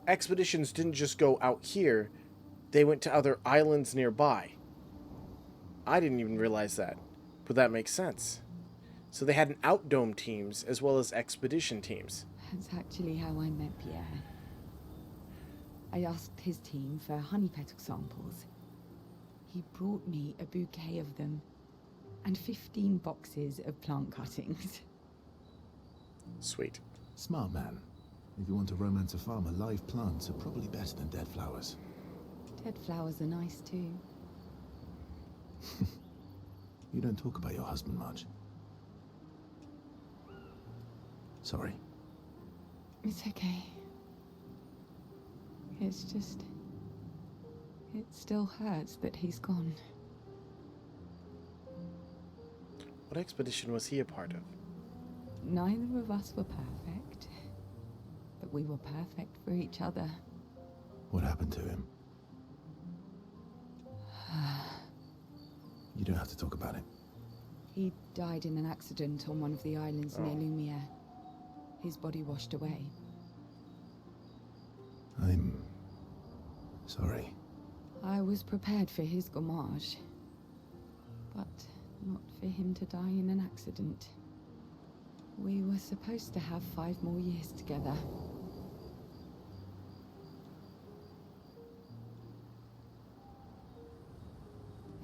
expeditions didn't just go out here, they went to other islands nearby. I didn't even realize that, but that makes sense. So they had an Outdome teams as well as expedition teams. That's actually how I met Pierre. I asked his team for honey petal samples. He brought me a bouquet of them, and 15 boxes of plant cuttings. Sweet. Smart man. If you want to romance a farmer, live plants are probably better than dead flowers. Dead flowers are nice too. You don't talk about your husband much. Sorry. It's okay. It's just... it still hurts that he's gone. What expedition was he a part of? Neither of us were perfect, but we were perfect for each other. What happened to him? You don't have to talk about it. He died in an accident on one of the islands near Lumiere. His body washed away. I'm sorry. I was prepared for his gommage, but not for him to die in an accident. We were supposed to have 5 more years together.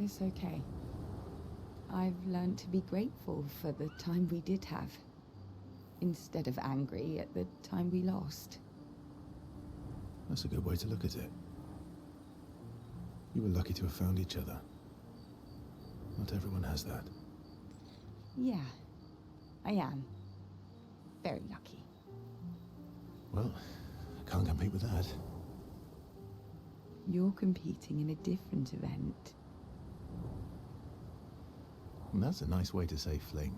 It's okay. I've learned to be grateful for the time we did have, instead of angry at the time we lost. That's a good way to look at it. You were lucky to have found each other. Not everyone has that. Yeah, I am. Very lucky. Well, I can't compete with that. You're competing in a different event. And that's a nice way to say fling.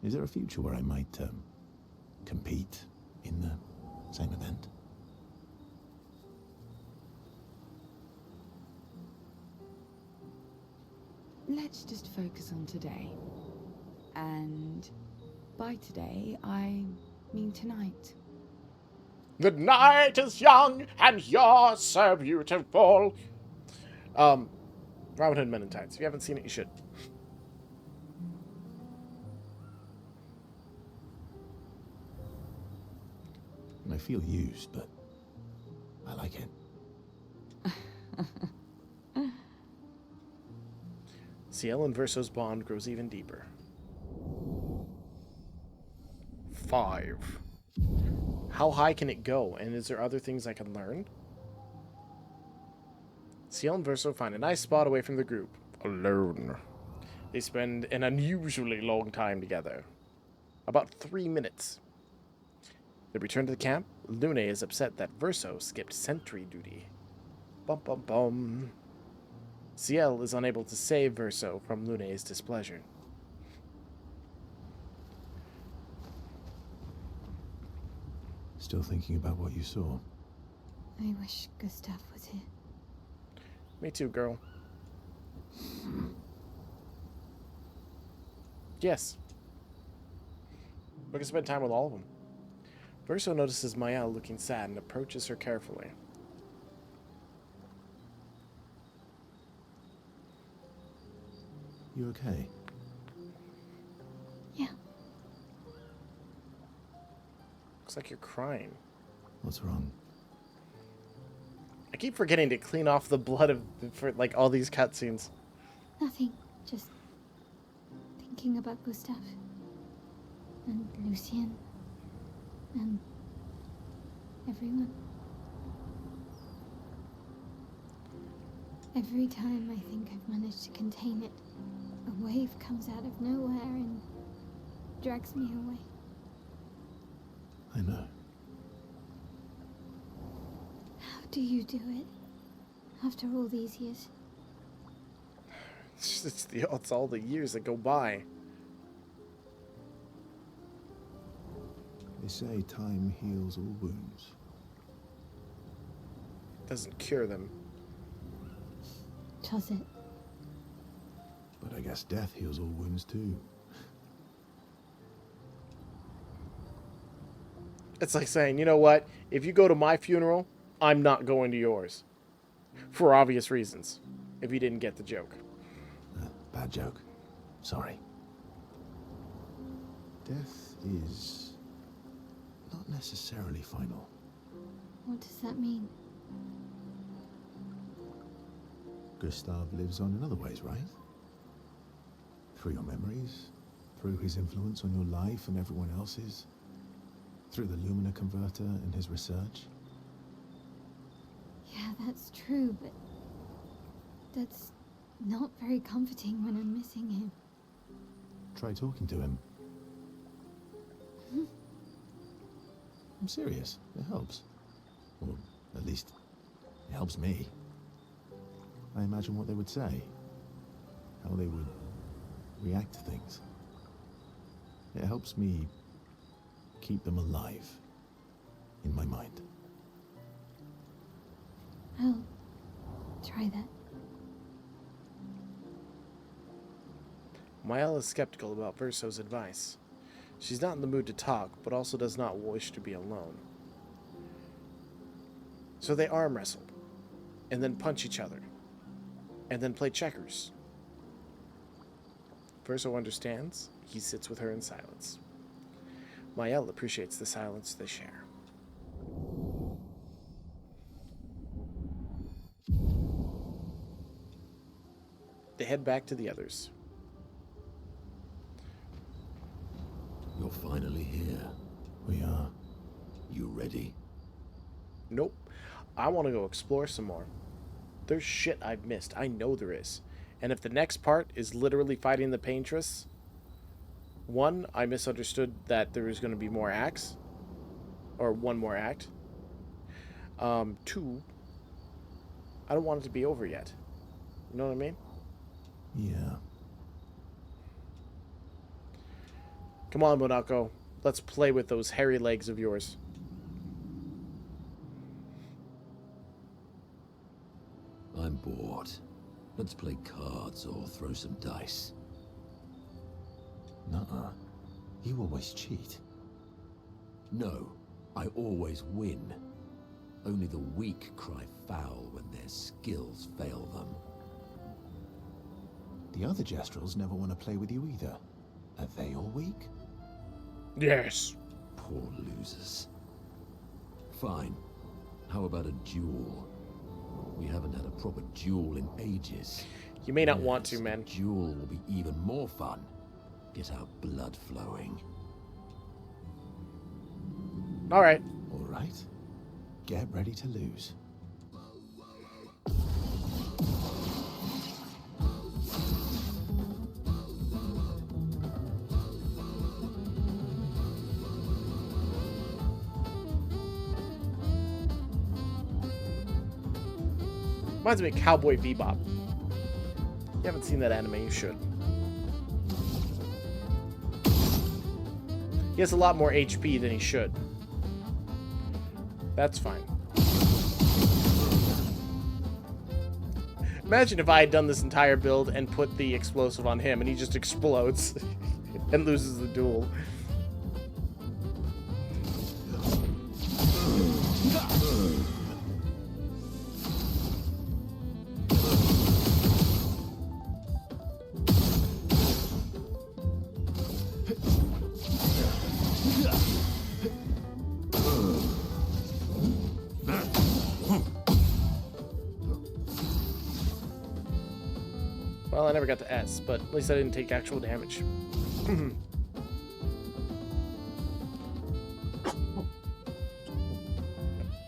Is there a future where I might compete in the same event? Let's just focus on today. And by today, I mean tonight. The night is young and you're so beautiful. Robin Hood Men in Tights. If you haven't seen it, you should. And I feel used, but I like it. Ciel and Verso's bond grows even deeper. 5. How high can it go? And is there other things I can learn? Ciel and Verso find a nice spot away from the group. Alone. They spend an unusually long time together. About 3 minutes. They return to the camp. Lune is upset that Verso skipped sentry duty. Bum bum bum. Ciel is unable to save Verso from Lune's displeasure. Still thinking about what you saw? I wish Gustav was here. Me too, girl. Yes. We can spend time with all of them. Verso notices Mael looking sad and approaches her carefully. You okay? Yeah. Looks like you're crying. What's wrong? I keep forgetting to clean off the blood for like all these cutscenes. Nothing. Just thinking about Gustav. And Lucien. And everyone. Every time I think I've managed to contain it, a wave comes out of nowhere and drags me away. I know. How do you do it? After all these years? It's all the years that go by. They say time heals all wounds. Doesn't cure them. Does it? But I guess death heals all wounds too. It's like saying, you know what? If you go to my funeral, I'm not going to yours. For obvious reasons. If you didn't get the joke. Bad joke. Sorry. Death is not necessarily final. What does that mean? Gustav lives on in other ways, right? Through your memories, through his influence on your life and everyone else's, through the Lumina converter and his research. Yeah, that's true, but that's not very comforting when I'm missing him. Try talking to him. I'm serious. It helps. Or at least, it helps me. I imagine what they would say. How they would react to things. It helps me keep them alive in my mind. I'll try that. Mael is skeptical about Verso's advice. She's not in the mood to talk, but also does not wish to be alone. So they arm wrestle, and then punch each other, and then play checkers. Verso understands. He sits with her in silence. Mael appreciates the silence they share. They head back to the others. You're finally here. We are. You ready? Nope. I want to go explore some more. There's shit I've missed. I know there is. And if the next part is literally fighting the Paintress, one, I misunderstood that there was going to be more acts. Or one more act. Two, I don't want it to be over yet. You know what I mean? Yeah. Come on, Monako. Let's play with those hairy legs of yours. I'm bored. Let's play cards or throw some dice. Nuh-uh. You always cheat. No, I always win. Only the weak cry foul when their skills fail them. The other Jestrels never want to play with you either. Are they all weak? Yes. Poor losers. Fine. How about a duel? We haven't had a proper duel in ages. You may not want to, man. A duel will be even more fun. Get our blood flowing. All right. All right. Get ready to lose. Reminds me of Cowboy Bebop. You haven't seen that anime, you should. He has a lot more HP than he should. That's fine. Imagine if I had done this entire build and put the explosive on him and he just explodes and loses the duel. Well, I never got to S, but at least I didn't take actual damage.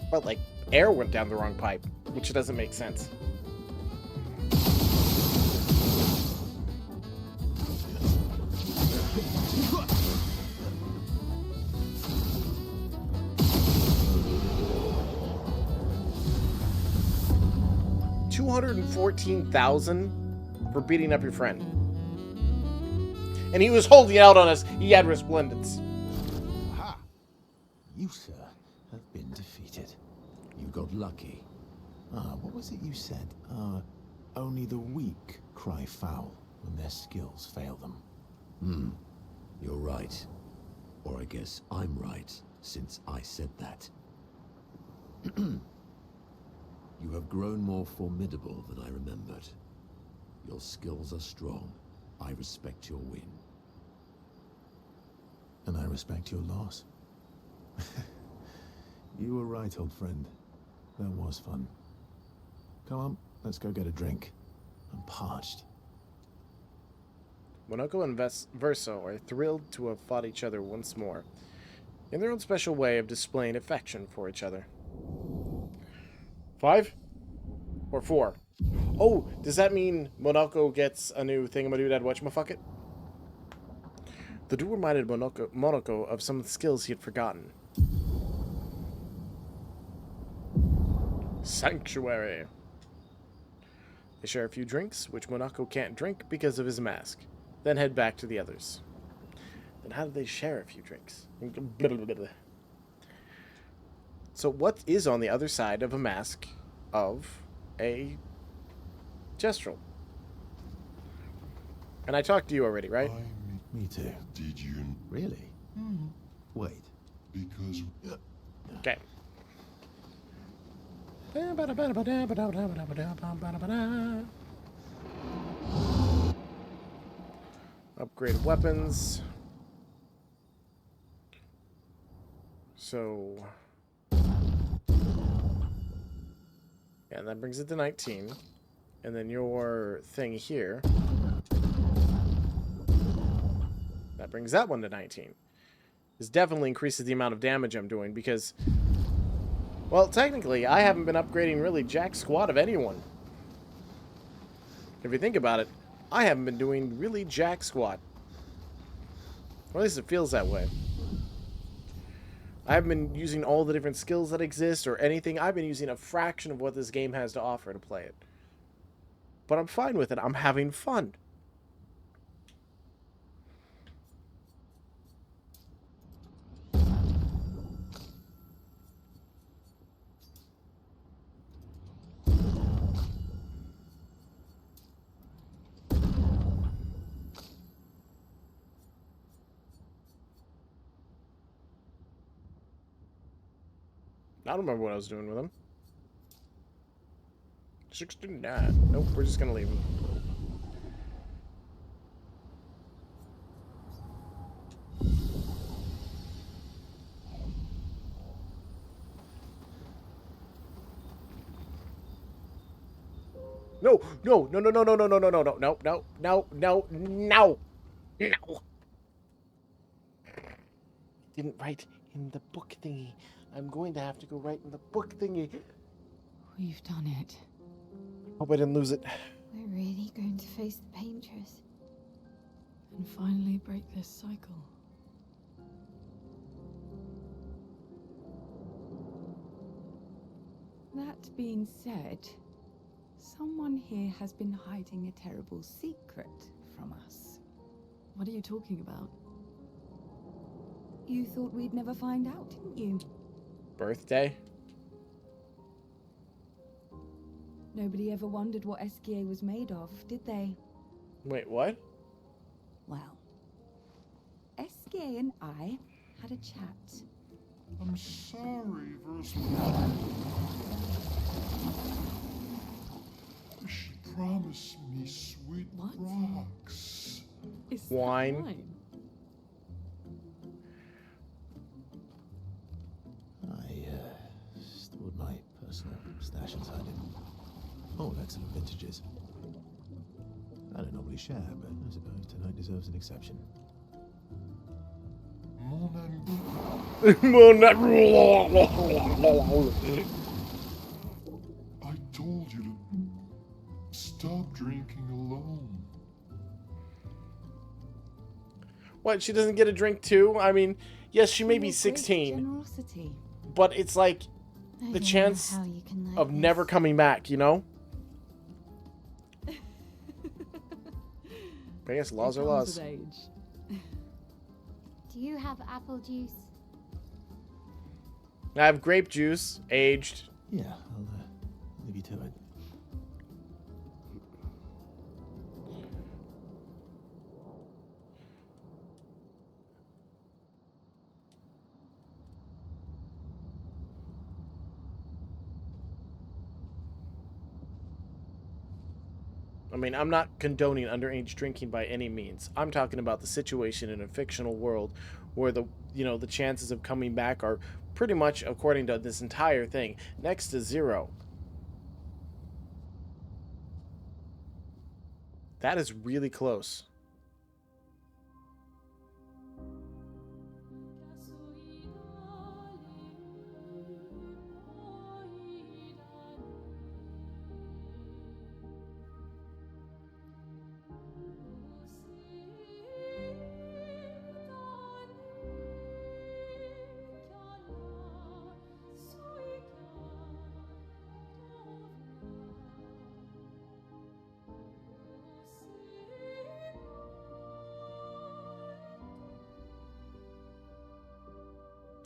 But, like, air went down the wrong pipe, which doesn't make sense. $214,000 for beating up your friend. And he was holding out on us. He had resplendence. Aha! You, sir, have been defeated. You got lucky. What was it you said? Only the weak cry foul when their skills fail them. You're right. Or I guess I'm right, since I said that. You have grown more formidable than I remembered. Your skills are strong. I respect your win. And I respect your loss. You were right, old friend. That was fun. Come on, let's go get a drink. I'm parched. Monoko and Verso are thrilled to have fought each other once more, in their own special way of displaying affection for each other. 5? Or 4? Oh, does that mean Monoko gets a new thingamadoodad whatchamaffucket? The duel reminded Monoko of some of the skills he had forgotten. Sanctuary. They share a few drinks, which Monoko can't drink because of his mask. then head back to the others. Then how do they share a few drinks? So what is on the other side of a mask of a Gestrel? And I talked to you already, right? Me too. Did you? Really? Wait. Because Okay. Upgraded weapons. So... yeah, that brings it to 19. And then your thing here... that brings that one to 19. This definitely increases the amount of damage I'm doing because... well, technically, I haven't been upgrading really jack squat of anyone. If you think about it, I haven't been doing really jack squat. Or at least it feels that way. I haven't been using all the different skills that exist or anything. I've been using a fraction of what this game has to offer to play it. But I'm fine with it. I'm having fun. I don't remember what I was doing with him. 69. Nope, we're just gonna leave him. No, no, no, no, no, no, no, no, no, no, no, no, no, no, no, no, no. Didn't write in the book thingy. I'm going to have to go write in the book thingy. We've done it. Hope I didn't lose it. We're really going to face the Paintress. And finally break this cycle. That being said, someone here has been hiding a terrible secret from us. What are you talking about? You thought we'd never find out, didn't you? Birthday? Nobody ever wondered what SKA was made of, did they? Wait, what? Well, SKA and I had a chat. I'm sorry, Verse. She promised me sweet What? rocks. Is that Wine. wine? I stored my personal stash inside it. Oh, excellent vintages. I don't normally share, but I suppose tonight deserves an exception. I told you to stop drinking alone. What, she doesn't get a drink too? I mean, yes, she may be Your great 16, generosity. but it's like I the don't know chance how you can like of never this. coming back, you know? But I guess laws It are comes laws. with age. Do you have apple juice? I have grape juice, aged. Yeah, I'll leave you to it. I mean, I'm not condoning underage drinking by any means. I'm talking about the situation in a fictional world where the chances of coming back are pretty much, according to this entire thing, next to zero. That is really close.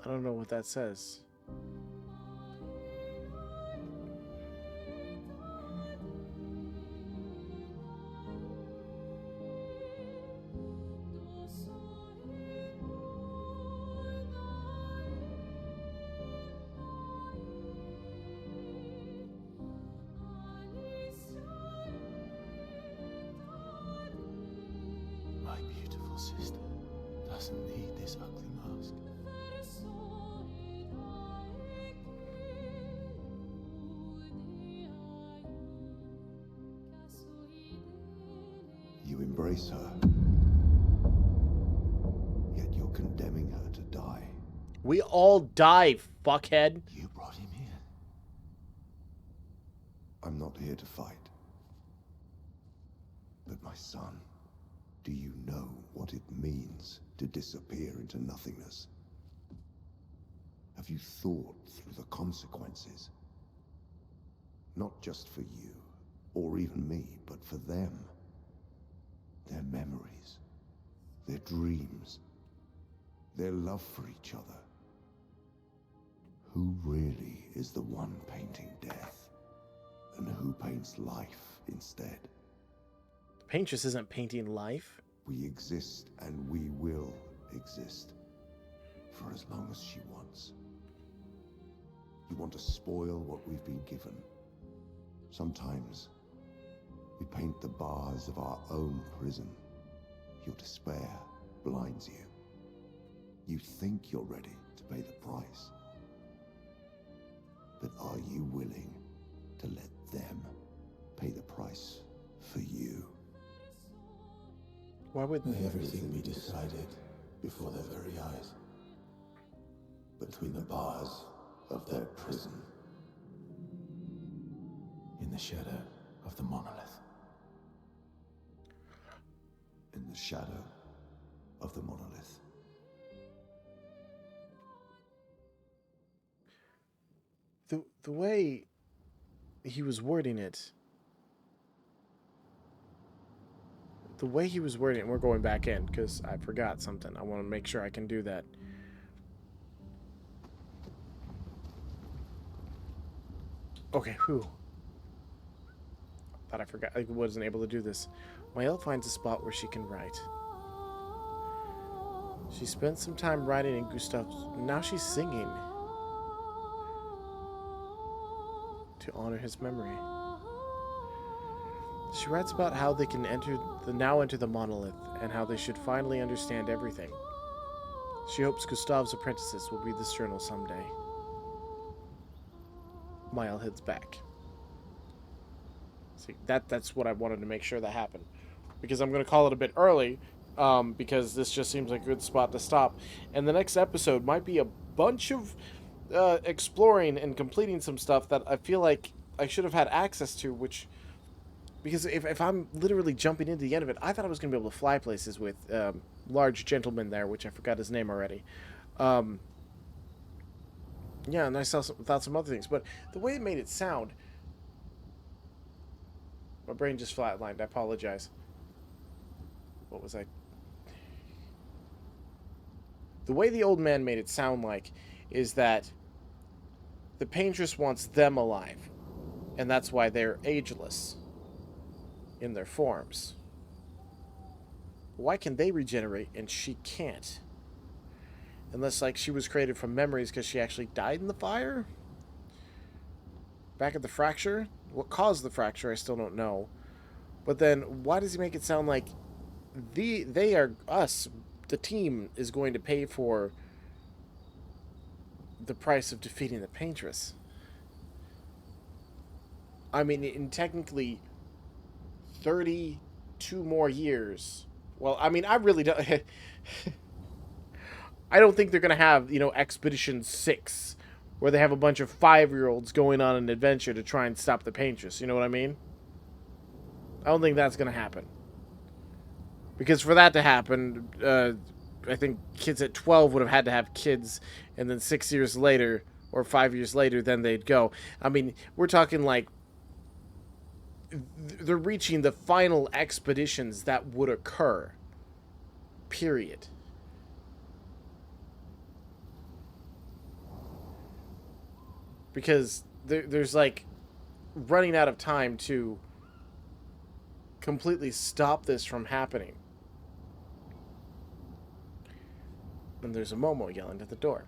I don't know what that says. My beautiful sister doesn't need this ugly mask. You embrace her, yet you're condemning her to die. We all die, fuckhead. You brought him here. I'm not here to fight. But my son, do you know what it means to disappear into nothingness? Have you thought through the consequences? Not just for you, or even me, but for them. Their memories, their dreams, their love for each other. Who really is the one painting death? And who paints life instead? Paintress isn't painting life. We exist and we will exist. For as long as she wants. You want to spoil what we've been given. Sometimes we paint the bars of our own prison. Your despair blinds you. You think you're ready to pay the price. But are you willing to let them pay the price for you? Why would May everything be decided before their very eyes. Between the bars of their prison. In the shadow of the monolith. In the shadow of the monolith. the way he was wording it, we're going back in because I forgot something. I want to make sure I can do that. Okay, whew. Thought I forgot. I wasn't able to do this. Mael finds a spot where she can write. She spent some time writing in Gustav's. Now she's singing to honor his memory. She writes about how they can enter the monolith and how they should finally understand everything. She hopes Gustav's apprentices will read this journal someday. Mael heads back. See, that's what I wanted to make sure that happened. Because I'm going to call it a bit early, because this just seems like a good spot to stop. And the next episode might be a bunch of exploring and completing some stuff that I feel like I should have had access to, which... Because if I'm literally jumping into the end of it, I thought I was going to be able to fly places with large gentleman there, which I forgot his name already. Yeah, and I thought some other things. But the way it made it sound... My brain just flatlined. I apologize. What was I... The way the old man made it sound like is that the paintress wants them alive. And that's why they're ageless in their forms. Why can they regenerate and she can't? Unless, like, she was created from memories because she actually died in the fire? Back at the fracture? What caused the fracture, I still don't know. But then, why does he make it sound like they are us, the team, is going to pay for the price of defeating the paintress? I mean, in technically 32 more years. Well, I mean, I really don't... I don't think they're going to have, Expedition 6, where they have a bunch of 5-year-olds going on an adventure to try and stop the paintress. You know what I mean? I don't think that's going to happen. Because for that to happen, I think kids at 12 would have had to have kids, and then 6 years later, or 5 years later, then they'd go. I mean, we're talking like they're reaching the final expeditions that would occur. Period. because there's like running out of time to completely stop this from happening. And there's a Momo yelling at the door.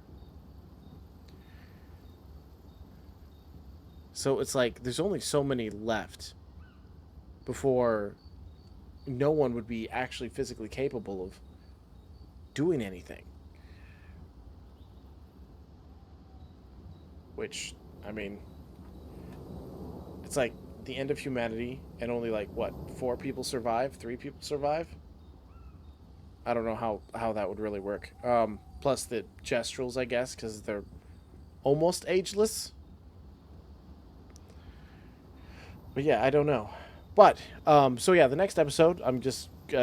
So it's like there's only so many left before no one would be actually physically capable of doing anything. Which, I mean, it's like the end of humanity and only like, what, 4 people survive? 3 people survive? I don't know how that would really work. Plus the Gestrels, I guess, because they're almost ageless. But yeah, I don't know. But, so yeah, the next episode, I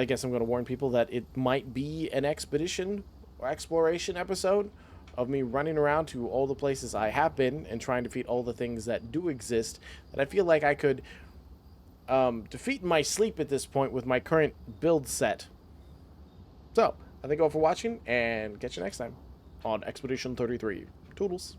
guess I'm going to warn people that it might be an expedition or exploration episode of me running around to all the places I have been and trying to defeat all the things that do exist that I feel like I could defeat in my sleep at this point with my current build set. So, I thank you all for watching, and catch you next time on Expedition 33. Toodles.